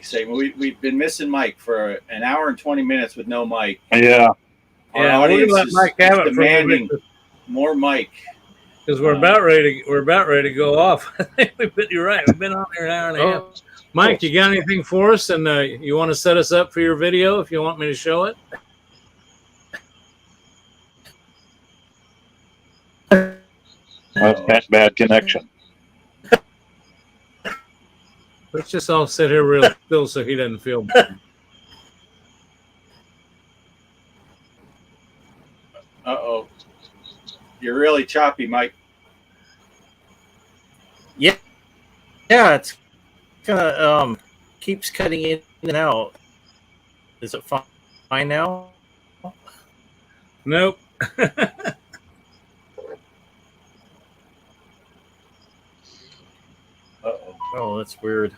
segment. We've been missing Mike for an hour and 20 minutes with no Mike. Yeah. Our Yeah, we're audience gonna let is Mike have it for a demanding bit. more Mike. Because we're about ready. We're about ready to go off. You're right. We've been on there an hour and a half. Mike, you got anything for us? And you want to set us up for your video if you want me to show it? That's bad connection. Let's just all sit here real still so he doesn't feel bad. Uh-oh. You're really choppy, Mike. Yeah, it's kind of keeps cutting in and out. Is it fine now? Nope. Uh-oh. Oh, that's weird.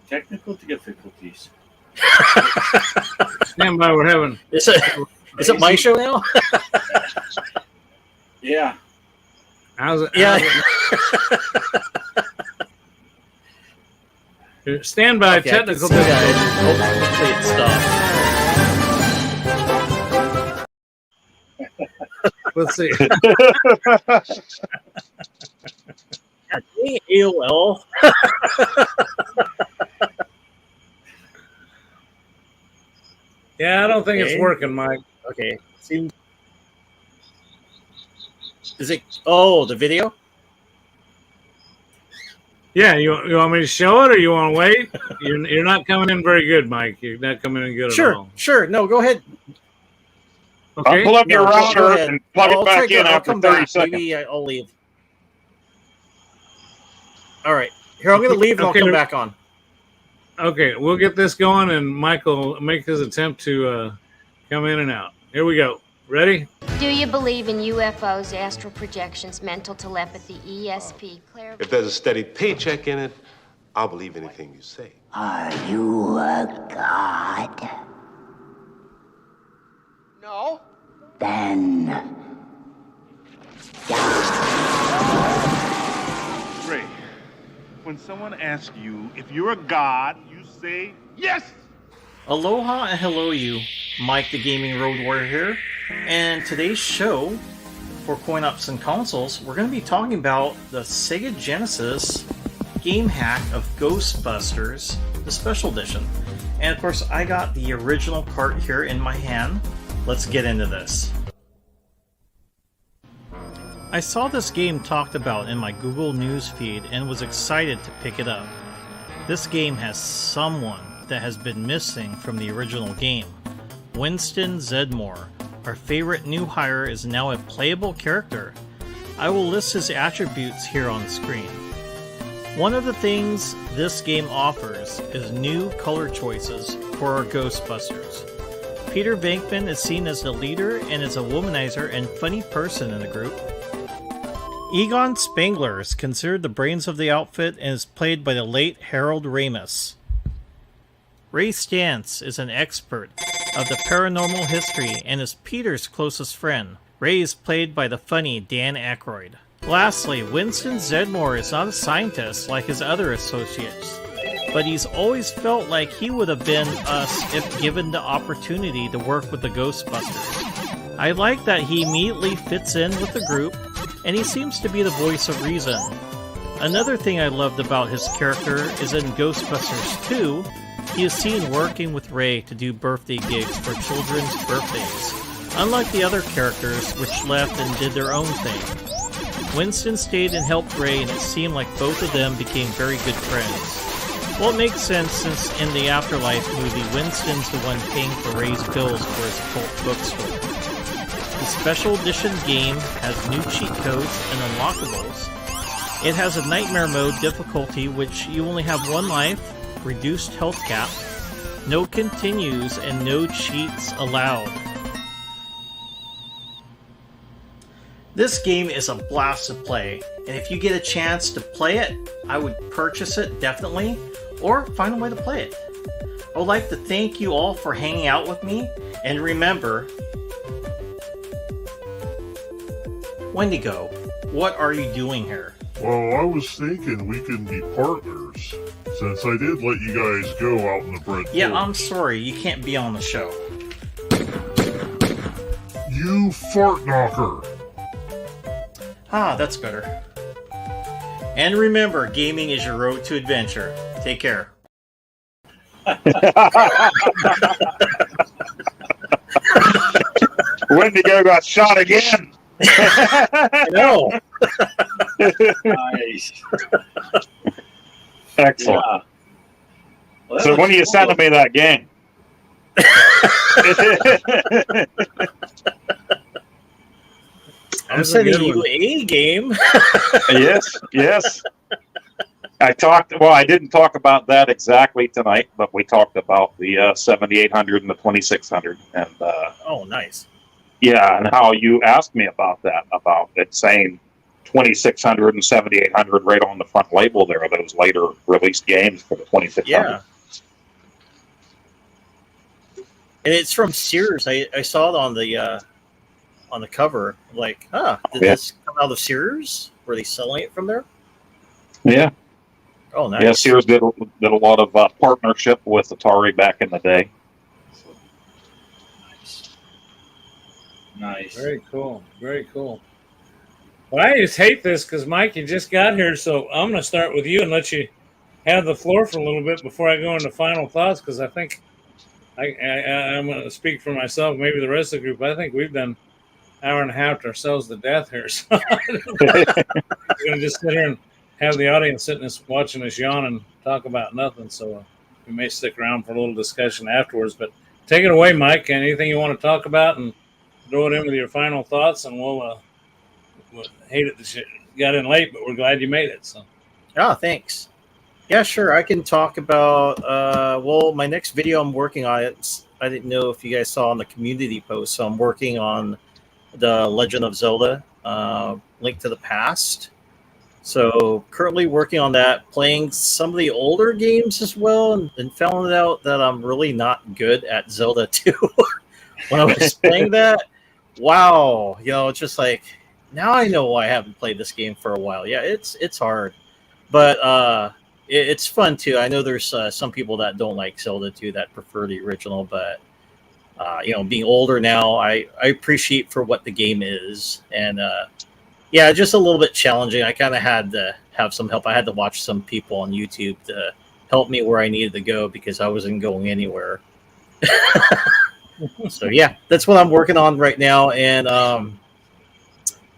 Technical difficulties. Stand by. We're having. Is it my show now? Yeah. How's it? Yeah. Stand by. Okay, I can Technical see that. difficulties. Hopefully it stopped. Let's see. AOL. Yeah, I don't think Okay. it's working, Mike. Okay. Is it? Oh, the video. Yeah, you want me to show it or you want to wait? You're not coming in very good, Mike. You're not coming in good at all. Sure. No, go ahead. Okay. Pull up your No, go router ahead. and plug I'll it back try- in I'll after come 30 back. seconds. Maybe I'll leave. All right. Here, I'm going to leave and Okay. I'll come back on. Okay, we'll get this going, and Michael will make his attempt to come in and out. Here we go. Ready? Do you believe in UFOs, astral projections, mental telepathy, ESP, clairvoyance? If there's a steady paycheck in it, I'll believe anything you say. Are you a god? No. Then Ray, when someone asks you if you're a god, you say yes! Aloha and hello you, Mike the Gaming Road Warrior here, and today's show for Coin Ops and Consoles, we're going to be talking about the Sega Genesis game hack of Ghostbusters, the Special Edition. And of course, I got the original cart here in my hand. Let's get into this. I saw this game talked about in my Google News feed and was excited to pick it up. This game has someone that has been missing from the original game. Winston Zeddemore, our favorite new hire, is now a playable character. I will list his attributes here on screen. One of the things this game offers is new color choices for our Ghostbusters. Peter Venkman is seen as the leader and is a womanizer and funny person in the group. Egon Spengler is considered the brains of the outfit and is played by the late Harold Ramis. Ray Stantz is an expert of the paranormal history and is Peter's closest friend. Ray is played by the funny Dan Aykroyd. Lastly, Winston Zeddemore is not a scientist like his other associates, but he's always felt like he would have been us if given the opportunity to work with the Ghostbusters. I like that he immediately fits in with the group, and he seems to be the voice of reason. Another thing I loved about his character is in Ghostbusters 2, he is seen working with Ray to do birthday gigs for children's birthdays, unlike the other characters which left and did their own thing. Winston stayed and helped Ray, and it seemed like both of them became very good friends. Well, it makes sense since in the Afterlife movie, Winston's the one paying for Ray's bills for his cult bookstore. The Special Edition game has new cheat codes and unlockables. It has a Nightmare Mode difficulty, which you only have one life, reduced health cap, no continues, and no cheats allowed. This game is a blast to play, and if you get a chance to play it, I would purchase it definitely, or find a way to play it. I would like to thank you all for hanging out with me, and remember, Wendigo, what are you doing here? Well, I was thinking we can be partners, since I did let you guys go out in the bread. Yeah, I'm sorry, you can't be on the show. You fart knocker! Ah, that's better. And remember, gaming is your road to adventure. Take care. Wendigo got shot again. I know. Nice. Excellent. Yeah. Well, that So when looks are you cool. sending me that game? I'm That's a sending good you one. a game. Yes. I didn't talk about that exactly tonight, but we talked about the 7800 and the 2600, and Oh, nice. yeah, and how you asked me about that, about it saying 2600 and 7800 right on the front label there, those later released games for the 2600. Yeah. And it's from Sears. I saw it on the cover. Like, did Yeah. this come out of Sears? Were they selling it from there? Yeah. Oh, nice. Yeah, Sears did a lot of partnership with Atari back in the day. Nice. Very cool. Very cool. Well, I just hate this because Mike, you just got here, so I'm going to start with you and let you have the floor for a little bit before I go into final thoughts, because I think I'm going to speak for myself, maybe the rest of the group. I think we've done an hour and a half to ourselves to death here. So we're going to just sit here and have the audience sitting us watching us yawn and talk about nothing. So we may stick around for a little discussion afterwards. But take it away, Mike. Anything you want to talk about, and throw it in with your final thoughts, and we'll hate it that you got in late, but we're glad you made it. So, Oh, thanks. Yeah, sure. I can talk about my next video I'm working on. I didn't know if you guys saw on the community post. So I'm working on the Legend of Zelda, Link to the Past. So currently working on that, playing some of the older games as well, and found out that I'm really not good at Zelda 2. When I was playing that, wow, it's just like, now I know why I haven't played this game for a while. Yeah, it's hard, but it's fun too. I know there's some people that don't like Zelda 2 that prefer the original, but being older now, I appreciate for what the game is, and yeah, just a little bit challenging. I kind of had to have some help. I had to watch some people on YouTube to help me where I needed to go because I wasn't going anywhere. So yeah, that's what I'm working on right now, and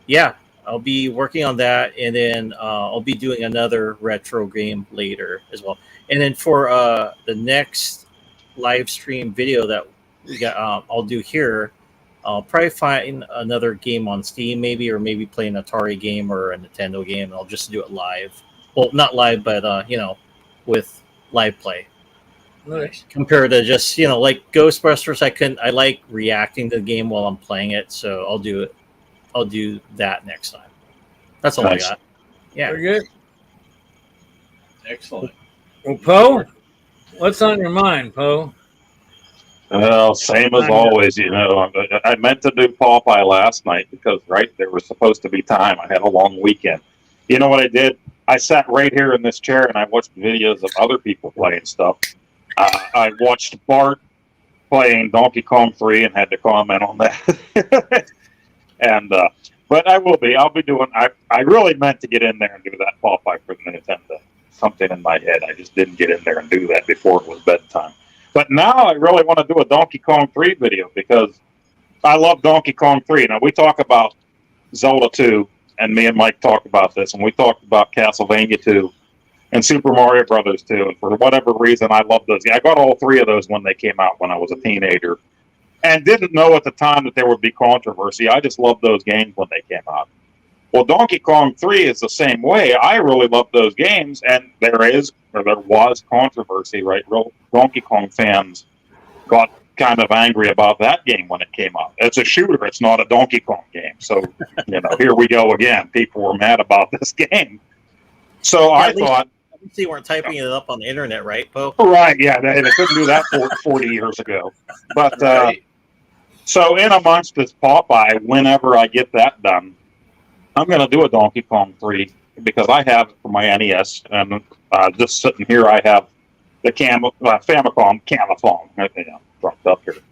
yeah, I'll be working on that, and then I'll be doing another retro game later as well. And then for the next live stream video that we got, I'll do here. I'll probably find another game on Steam, maybe, or maybe play an Atari game or a Nintendo game. And I'll just do it live. Well, not live, but with live play. nice. Compared to just like Ghostbusters, I like reacting to the game while I'm playing it. So I'll do it. I'll do that next time. That's all Nice. I got. Yeah. Very good. Excellent. Well, Poe, what's on your mind, Poe? Well, same as always, I meant to do Popeye last night because, there was supposed to be time. I had a long weekend. You know what I did? I sat right here in this chair and I watched videos of other people playing stuff. I watched Bart playing Donkey Kong 3 and had to comment on that. And but I'll be doing. I really meant to get in there and do that Popeye for the Nintendo. Something in my head. I just didn't get in there and do that before it was bedtime. But now I really want to do a Donkey Kong 3 video because I love Donkey Kong 3. Now, we talk about Zelda 2, and me and Mike talked about this, and we talked about Castlevania 2 and Super Mario Brothers 2. And for whatever reason, I love those. I got all three of those when they came out when I was a teenager and didn't know at the time that there would be controversy. I just loved those games when they came out. Well, Donkey Kong 3 is the same way. I really love those games, and there was controversy, right? Real Donkey Kong fans got kind of angry about that game when it came out. It's a shooter. It's not a Donkey Kong game. So, here we go again. People were mad about this game. So I thought... At least they weren't typing it up on the internet, right, Poe? Right, yeah. They couldn't do that 40 years ago. But, Right. so in amongst this Popeye, whenever I get that done, I'm going to do a Donkey Kong 3 because I have it for my NES, and just sitting here, I have the Famicom Camathon. Dropped up here.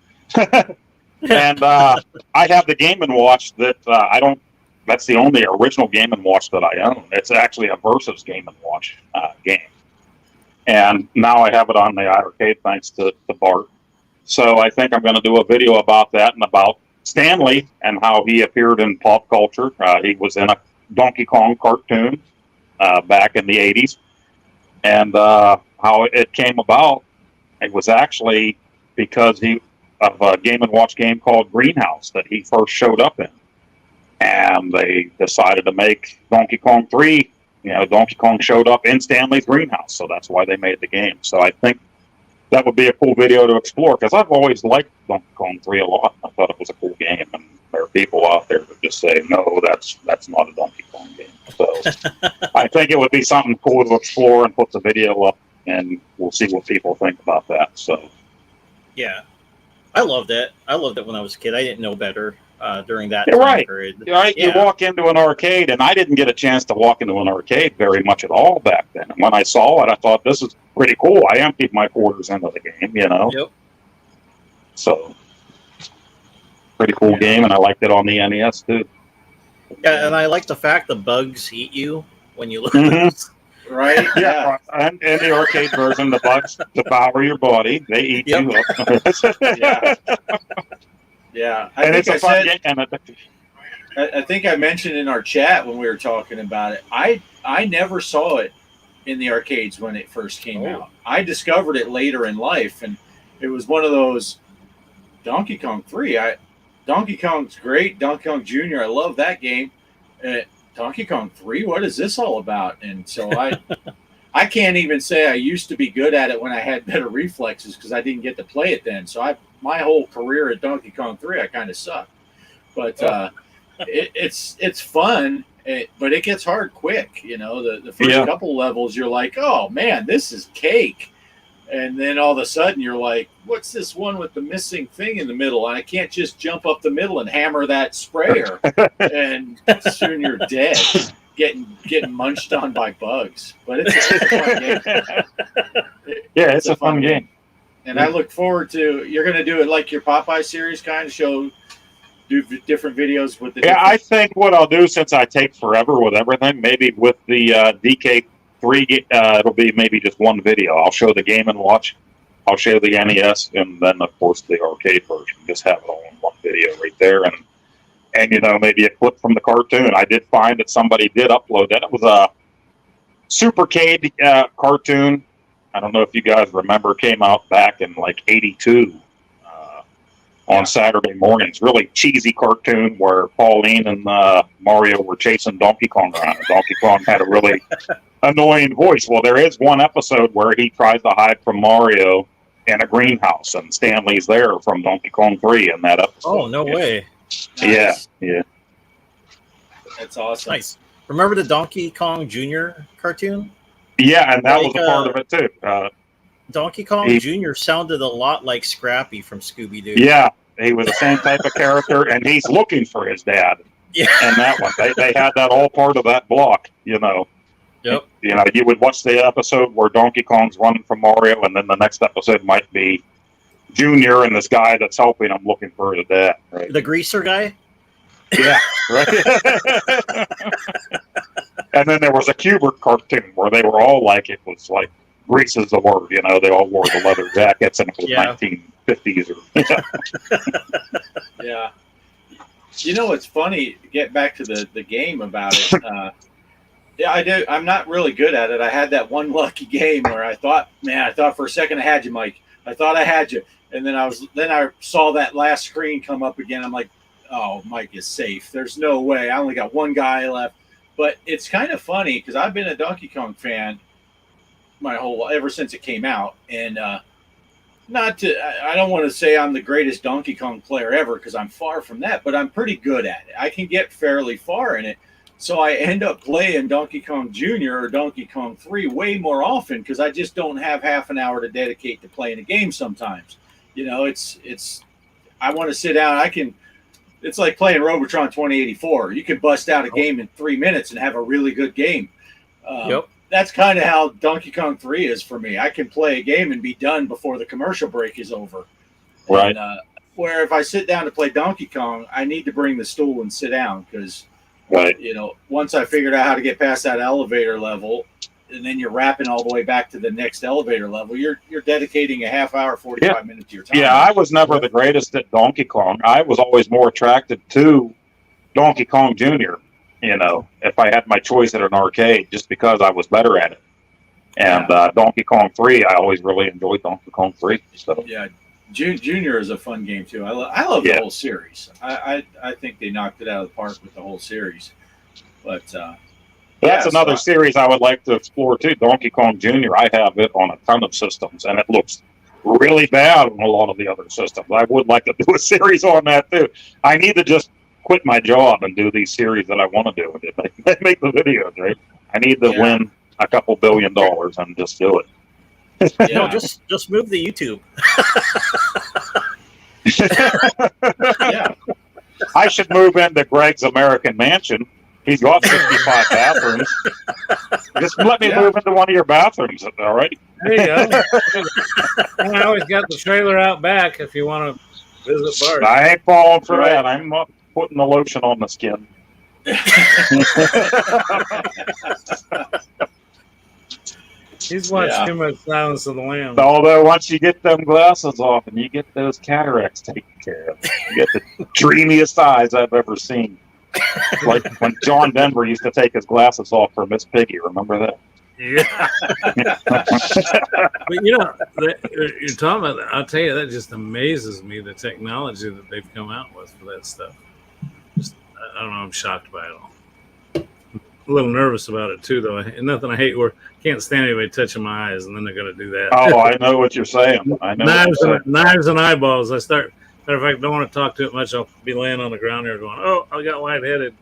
And I have the Game & Watch that I don't that's the only original Game & Watch that I own. It's actually a Versus Game & Watch game. And now I have it on the iArcade thanks to Bart. So I think I'm going to do a video about that and about Stanley and how he appeared in pop culture. He was in a Donkey Kong cartoon back in the 80s. And how it came about, it was actually because of a Game & Watch game called Greenhouse that he first showed up in. And they decided to make Donkey Kong 3. You know, Donkey Kong showed up in Stanley's greenhouse, so that's why they made the game. So I think that would be a cool video to explore, because I've always liked Donkey Kong 3 a lot. I thought it was a cool game, and there are people out there that just say, no, that's not a Donkey Kong game. So I think it would be something cool to explore and put the video up, and we'll see what people think about that. So Yeah, I loved it. I loved it when I was a kid. I didn't know better during that You're time right. period. Right, you walk into an arcade, and I didn't get a chance to walk into an arcade very much at all back then. And when I saw it, I thought, this is pretty cool. I emptied my quarters into the game, you know? Yep. So, pretty cool game, and I liked it on the NES, too. Yeah, and I like the fact the bugs eat you when you lose. Mhm. Right? Yeah, and in the arcade version, the bugs devour your body. They eat you up. Yeah. Yeah. And it's a fun game. And I think I mentioned in our chat when we were talking about it, I never saw it in the arcades when it first came out. I discovered it later in life, and it was one of those Donkey Kong 3. Donkey Kong's great. Donkey Kong Jr., I love that game. Donkey Kong 3, what is this all about? And so I can't even say I used to be good at it when I had better reflexes, because I didn't get to play it then. So my whole career at Donkey Kong 3, I kind of sucked. But it's fun, but it gets hard quick. You know, the first couple levels, you're like, oh man, this is cake. And then all of a sudden you're like, what's this one with the missing thing in the middle? And I can't just jump up the middle and hammer that sprayer. And soon you're dead, getting munched on by bugs. But it's a fun game. Yeah, it's a fun game. And I look forward to, you're going to do it like your Popeye series kind of do different videos with the I think what I'll do, since I take forever with everything, maybe with the DK3, it'll be maybe just one video. I'll show the Game & Watch, I'll show the NES, and then of course the arcade version. Just have it all in one video right there, and you know, maybe a clip from the cartoon. I did find that somebody did upload that. It was a Supercade cartoon. I don't know if you guys remember, came out back in like '82 on Saturday mornings. Really cheesy cartoon where Pauline and Mario were chasing Donkey Kong around. And Donkey Kong had a really annoying voice. Well, there is one episode where he tries to hide from Mario in a greenhouse, and Stanley's there from Donkey Kong 3 in that episode. Oh, no way. Nice. Yeah. That's awesome. Nice. Remember the Donkey Kong Jr. cartoon? Yeah, and that was a part of it too. Donkey Kong Jr. sounded a lot like Scrappy from Scooby-Doo. Yeah, he was the same type of character, and he's looking for his dad. Yeah. And that one, they had that all part of that block, you know. Yep. You know, you would watch the episode where Donkey Kong's running from Mario, and then the next episode might be Junior and this guy that's helping him looking for his dad. Right? The greaser guy? Yeah, right. And then there was a Kubert cartoon where they were all like, it was like, grease is the word, you know, they all wore the leather jackets, and it was 1950s. Yeah. You know what's funny, get back to the game about it. Yeah, I do. I'm not really good at it. I had that one lucky game where I thought for a second I had you, Mike. I thought I had you. And then I saw that last screen come up again. I'm like, oh, Mike is safe. There's no way. I only got one guy left. But it's kind of funny because I've been a Donkey Kong fan ever since it came out. And I don't want to say I'm the greatest Donkey Kong player ever, because I'm far from that, but I'm pretty good at it. I can get fairly far in it. So I end up playing Donkey Kong Jr. or Donkey Kong 3 way more often, because I just don't have half an hour to dedicate to playing a game sometimes. You know, I want to sit down. It's like playing Robotron 2084. You can bust out a game in 3 minutes and have a really good game. Yep. That's kind of how Donkey Kong 3 is for me. I can play a game and be done before the commercial break is over. Right. And, where if I sit down to play Donkey Kong, I need to bring the stool and sit down, because Right. You know, once I figured out how to get past that elevator level, and then you're wrapping all the way back to the next elevator level, you're dedicating a half hour, 45 minutes to your time. Yeah, I was never the greatest at Donkey Kong. I was always more attracted to Donkey Kong Jr., you know, if I had my choice at an arcade, just because I was better at it. And Donkey Kong 3, I always really enjoyed Donkey Kong 3. So. Yeah, Junior is a fun game, too. I love the whole series. I think they knocked it out of the park with the whole series. But that's another series I would like to explore, too. Donkey Kong Jr., I have it on a ton of systems, and it looks really bad on a lot of the other systems. I would like to do a series on that, too. I need to just quit my job and do these series that I want to do. They make the videos, right? I need to win a couple $1 billion and just do it. No, just move the YouTube. Yeah. I should move into Greg's American Mansion. He's got 65 bathrooms. Just let me move into one of your bathrooms, all right? There you go. I always got the trailer out back if you want to visit Bart. I ain't falling for that. I'm not putting the lotion on the skin. He's watched too much Silence of the Lambs. Although once you get them glasses off and you get those cataracts taken care of, you get the dreamiest eyes I've ever seen. Like when John Denver used to take his glasses off for Miss Piggy. Remember that? Yeah. But you know, you're talking about that. I'll tell you, that just amazes me, the technology that they've come out with for that stuff. Just, I don't know, I'm shocked by it all. A little nervous about it too, though. And nothing I hate where can't stand anybody touching my eyes, and then they're going to do that. Oh, I know what you're saying. I know. Knives and eyeballs. I start. Matter of fact, don't want to talk to it much. I'll be laying on the ground there going, "Oh, I got lightheaded."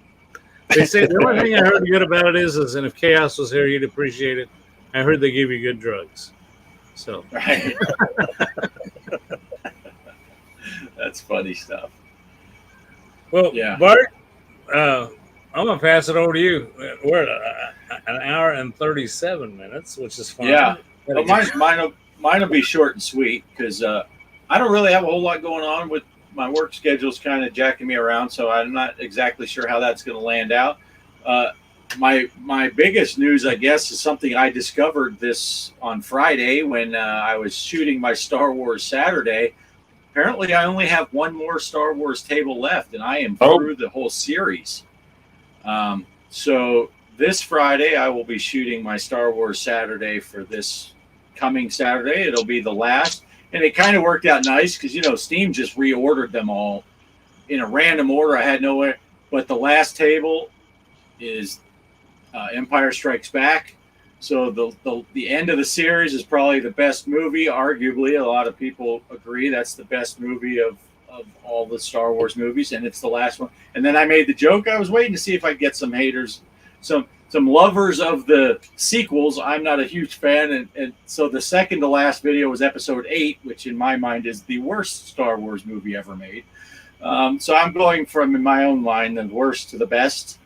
They say the only thing I heard good about it is, and if Chaos was here, you'd appreciate it. I heard they give you good drugs. So, right. That's funny stuff. Well, Bart, I'm gonna pass it over to you. We're at an hour and 37 minutes, which is fine. Yeah, well, mine will be short and sweet because I don't really have a whole lot going on with my work schedule's kind of jacking me around, so I'm not exactly sure how that's going to land out. My biggest news, I guess, is something I discovered this on Friday when I was shooting my Star Wars Saturday. Apparently, I only have one more Star Wars table left, and I am through the whole series. So this Friday, I will be shooting my Star Wars Saturday for this coming Saturday. It'll be the last. And it kind of worked out nice because, you know, Steam just reordered them all in a random order. I had nowhere. But the last table is Empire Strikes Back. So the end of the series is probably the best movie. Arguably, a lot of people agree that's the best movie of all the Star Wars movies, and it's the last one. And then I made the joke. I was waiting to see if I'd get some haters, some lovers of the sequels. I'm not a huge fan, and so the second to last video was episode 8, which in my mind is the worst Star Wars movie ever made. So I'm going from, in my own line, the worst to the best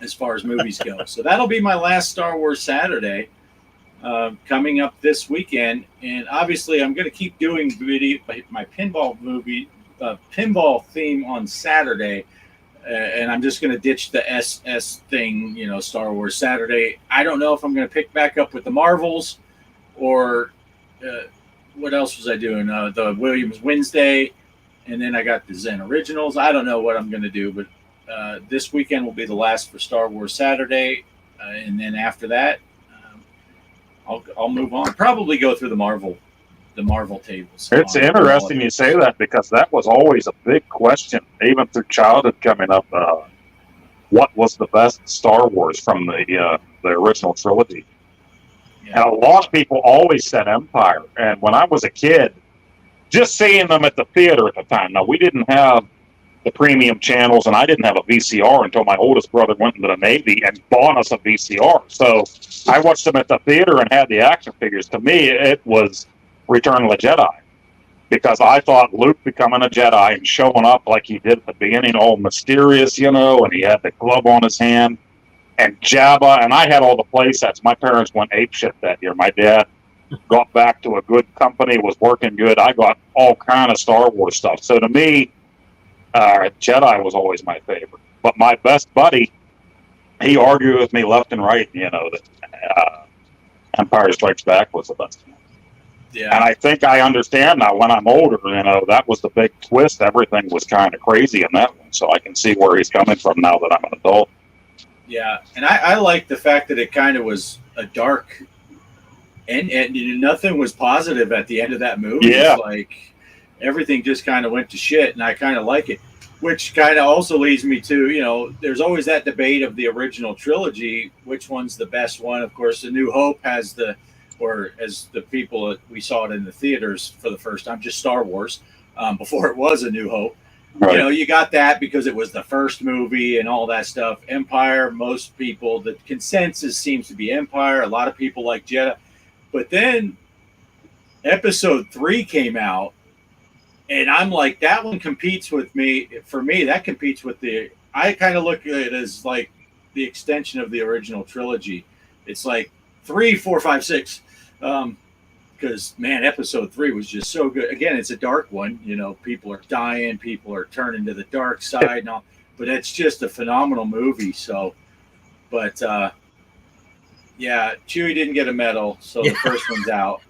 as far as movies go. So that'll be my last Star Wars Saturday coming up this weekend. And obviously I'm going to keep doing my pinball pinball theme on Saturday. And I'm just going to ditch the SS thing, you know, Star Wars Saturday. I don't know if I'm going to pick back up with the Marvels or what else was I doing? The Williams Wednesday, and then I got the Zen Originals. I don't know what I'm going to do, but this weekend will be the last for Star Wars Saturday, and then after that, I'll move on. Probably go through the Marvel tables. It's interesting you say that because that was always a big question, even through childhood coming up. What was the best Star Wars from the original trilogy? Yeah. And a lot of people always said Empire. And when I was a kid, just seeing them at the theater at the time. Now, we didn't have the premium channels, and I didn't have a VCR until my oldest brother went into the Navy and bought us a VCR. So I watched them at the theater and had the action figures. To me, it was Return of the Jedi, because I thought Luke becoming a Jedi and showing up like he did at the beginning, all mysterious, you know, and he had the glove on his hand, and Jabba, and I had all the play sets. My parents went apeshit that year. My dad got back to a good company, was working good. I got all kind of Star Wars stuff. So to me, Jedi was always my favorite. But my best buddy, he argued with me left and right, that Empire Strikes Back was the best one. Yeah. And I think I understand now when I'm older, that was the big twist. Everything was kind of crazy in that one. So I can see where he's coming from now that I'm an adult. Yeah. And I like the fact that it kind of was a dark and nothing was positive at the end of that movie. Yeah. It's like everything just kind of went to shit, and I kind of like it. Which kind of also leads me to, there's always that debate of the original trilogy, which one's the best one. Of course, A New Hope has or as the people, we saw it in the theaters for the first time, just Star Wars, before it was A New Hope. Right. You got that because it was the first movie and all that stuff. Empire, most people, the consensus seems to be Empire. A lot of people like Jedi. But then Episode 3 came out, and I'm like, that one competes with me. For me, that competes with I kind of look at it as like the extension of the original trilogy. It's like 3, 4, 5, 6. Because, man, Episode 3 was just so good. Again, it's a dark one. People are dying. People are turning to the dark side and all. But it's just a phenomenal movie. So, but, yeah, Chewie didn't get a medal, so the first one's out.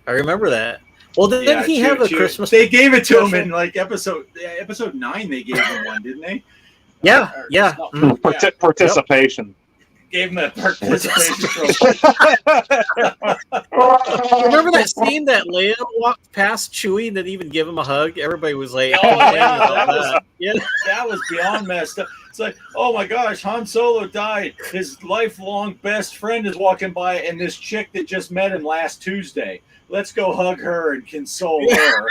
I remember that. Well, didn't he have a Christmas? They gave it to him in like episode 9. They gave him one, didn't they? Yeah. Participation. Gave him a participation trophy. Remember that scene that Leia walked past Chewie and didn't even give him a hug? Everybody was like, "Oh yeah, that was beyond messed up." It's like, "Oh my gosh, Han Solo died. His lifelong best friend is walking by, and this chick that just met him last Tuesday. Let's go hug her and console her."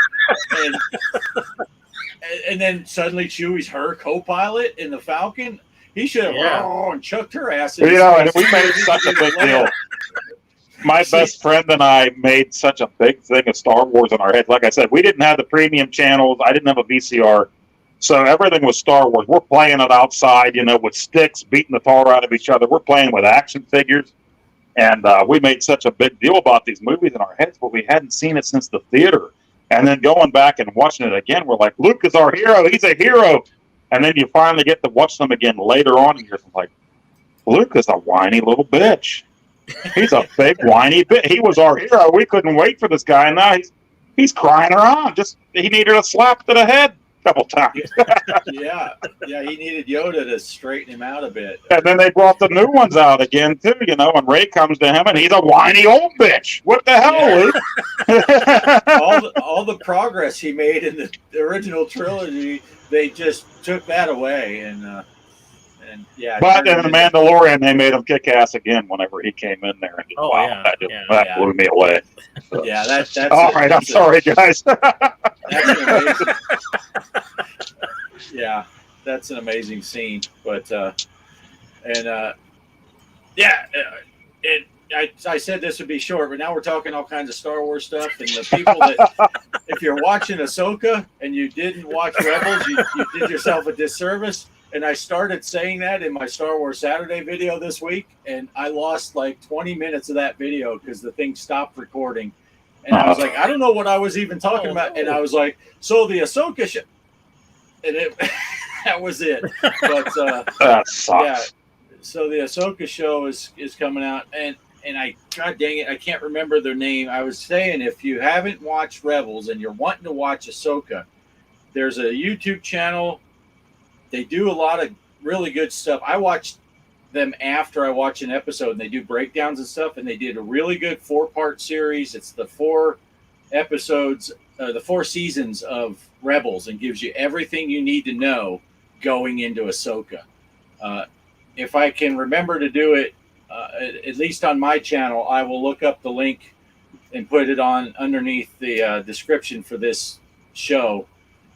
And then suddenly Chewie's her co-pilot in the Falcon. He should have and chucked her ass in. And we made such a big deal. My best friend and I made such a big thing of Star Wars in our head. Like I said, we didn't have the premium channels. I didn't have a VCR. So everything was Star Wars. We're playing it outside, with sticks, beating the tar out of each other. We're playing with action figures. And we made such a big deal about these movies in our heads, but we hadn't seen it since the theater. And then going back and watching it again, we're like, Luke is our hero. He's a hero. And then you finally get to watch them again later on, and you're like, Luke is a whiny little bitch. He's a big whiny bitch. He was our hero. We couldn't wait for this guy, and now he's crying around. He needed a slap to the head a couple times. yeah, he needed Yoda to straighten him out a bit. And then they brought the new ones out again too, and Ray comes to him, and he's a whiny old bitch. What the hell, Luke? all the progress he made in the original trilogy, they just took that away, and yeah. But in The Mandalorian, they made him kick ass again whenever he came in there, and that blew me away. So. Yeah, that's all right. I'm sorry, guys. That's an amazing. Yeah, that's an amazing scene. But I said this would be short, but now we're talking all kinds of Star Wars stuff, and the people that, if you're watching Ahsoka and you didn't watch Rebels, you did yourself a disservice. And I started saying that in my Star Wars Saturday video this week, and I lost like 20 minutes of that video because the thing stopped recording. And I was like, I don't know what I was even talking about. And I was like, so the Ahsoka show. And that was it. But that sucks. Yeah. So the Ahsoka show is coming out, and I, God dang it, I can't remember their name. I was saying, if you haven't watched Rebels and you're wanting to watch Ahsoka, there's a YouTube channel. They do a lot of really good stuff. I watched them after I watch an episode, and they do breakdowns and stuff, and they did a really good 4-part series. It's the 4 episodes, the 4 seasons of Rebels, and gives you everything you need to know going into Ahsoka. If I can remember to do it, at least on my channel, I will look up the link and put it on underneath the description for this show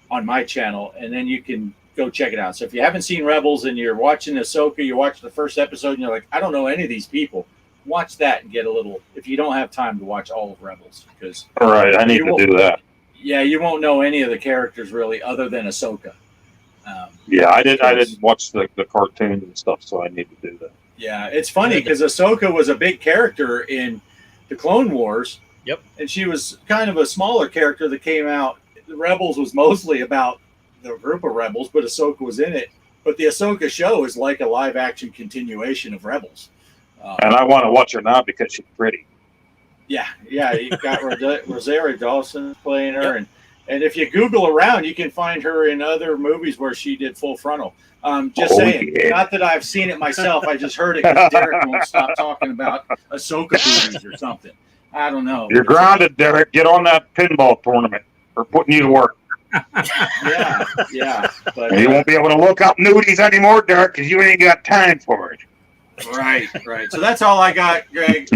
on my channel, and then you can go check it out. So if you haven't seen Rebels and you're watching Ahsoka, you watch the first episode and you're like, I don't know any of these people, watch that and get a little, if you don't have time to watch all of Rebels, because all right, I need to do that. Yeah, you won't know any of the characters really other than Ahsoka. Yeah, I didn't watch the cartoons and stuff, so I need to do that. Yeah, it's funny because Ahsoka was a big character in the Clone Wars. Yep. And she was kind of a smaller character that came out. The Rebels was mostly about the group of Rebels, but Ahsoka was in it. But the Ahsoka show is like a live action continuation of Rebels. And I want to watch her now because she's pretty. Yeah. You've got Rosario Dawson playing her, and if you Google around, you can find her in other movies where she did Full Frontal. Just saying, not that I've seen it myself. I just heard it because Derek won't stop talking about Ahsoka movies or something. I don't know. You're grounded, Derek. Get on that pinball tournament. We're putting you to work. Yeah. But You won't be able to look up nudies anymore, Derek, because you ain't got time for it. Right. So that's all I got, Greg.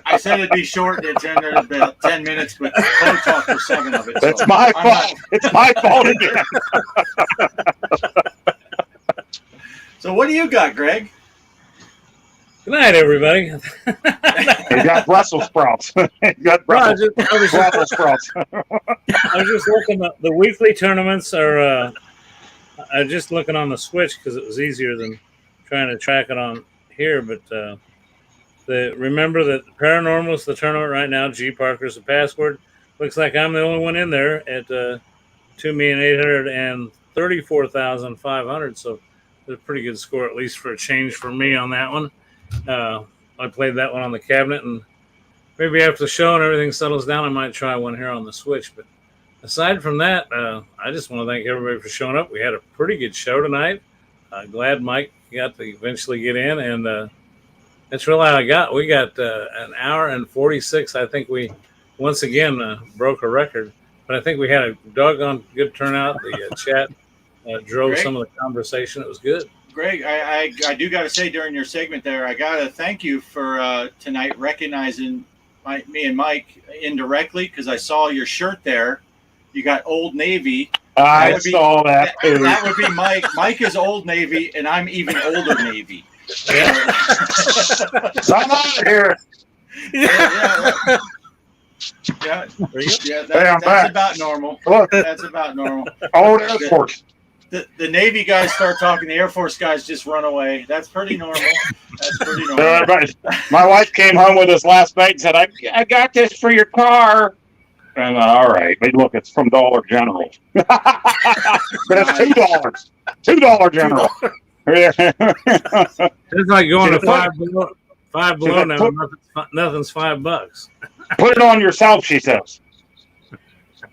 I said it'd be short. It ended up about 10 minutes, but Poe talked for 7 of it. It's my fault. It's my fault again. So what do you got, Greg? Good night, everybody. You got Brussels sprouts. You got Brussels sprouts. I was just looking at the weekly tournaments are I was just looking on the Switch because it was easier than trying to track it on here. But remember that Paranormal is the tournament right now. G Parker's the password. Looks like I'm the only one in there at 2,834,500. So it's a pretty good score, at least for a change for me on that one. I played that one on the cabinet, and maybe after the show and everything settles down, I might try one here on the Switch. But aside from that, I just want to thank everybody for showing up. We had a pretty good show tonight. Glad Mike got to eventually get in, and that's really all I got. We got an hour and 46. I think we once again broke a record, but I think we had a doggone good turnout. The chat drove Greg? some of the conversation. It was good. Greg, I do got to say during your segment there, I got to thank you for tonight recognizing me and Mike indirectly, because I saw your shirt there. You got Old Navy. I saw that too. That would be Mike. Mike is Old Navy, and I'm even older Navy. I'm out of here. That's about normal. Look. That's about normal. Old Air Force. The Navy guys start talking. The Air Force guys just run away. That's pretty normal. My wife came home with us last night and said, I got this for your car. And all right. But look, it's from Dollar General. But it's $2. $2 General. It's like going to Five Below now. Nothing's $5. Put it on yourself, she says.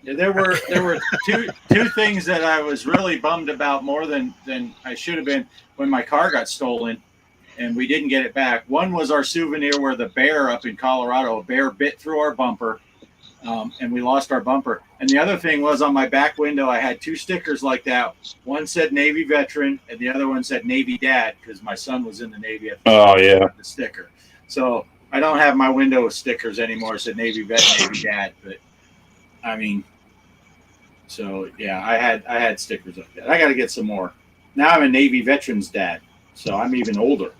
Yeah, there were two things that I was really bummed about more than I should have been when my car got stolen and we didn't get it back. One was our souvenir where the bear up in Colorado, a bear bit through our bumper, and we lost our bumper. And the other thing was on my back window, I had 2 stickers like that. One said Navy veteran, and the other one said Navy dad, because my son was in the Navy at the sticker. So I don't have my window with stickers anymore. It said Navy vet, Navy dad, but I mean. So yeah, I had stickers like that. I got to get some more. Now I'm a Navy veteran's dad, so I'm even older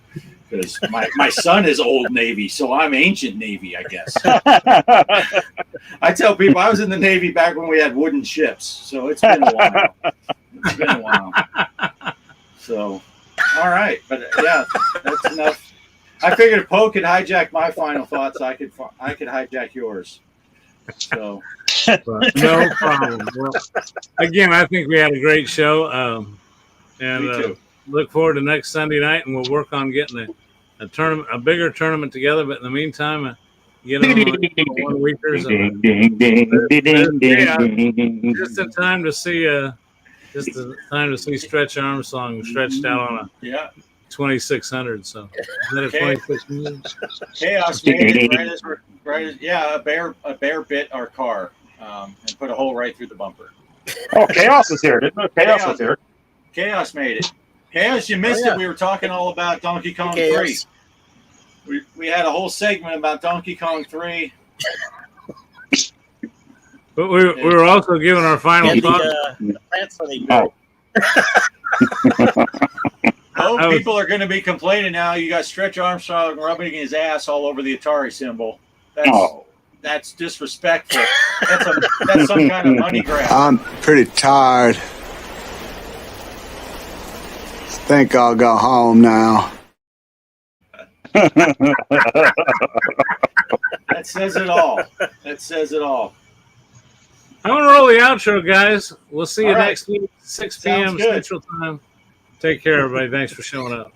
because my son is Old Navy, so I'm ancient Navy, I guess. I tell people I was in the Navy back when we had wooden ships, so it's been a while. So, all right, but yeah, that's enough. I figured if Poe could hijack my final thoughts, I could hijack yours. So. No problem. Well, again, I think we had a great show, and look forward to next Sunday night, and we'll work on getting a tournament, a bigger tournament together. But in the meantime, get on 1 weekers. Just in time to see Stretch Armstrong stretched out on a 2600. So is that a 2600? Chaos made it a bear bit our car. And put a hole right through the bumper. Oh, Chaos is here. Didn't know Chaos was here? Chaos made it. Chaos, you missed it. We were talking all about Donkey Kong 3. We had a whole segment about Donkey Kong 3. But we were also giving our final thoughts. People are going to be complaining now. You got Stretch Armstrong rubbing his ass all over the Atari symbol. That's disrespectful. That's some kind of money grab. I'm pretty tired. Think I'll go home now. That says it all. I'm gonna roll the outro, guys. We'll see you All right. next week, 6 Sounds p.m. good. Central Time. Take care, everybody. Thanks for showing up.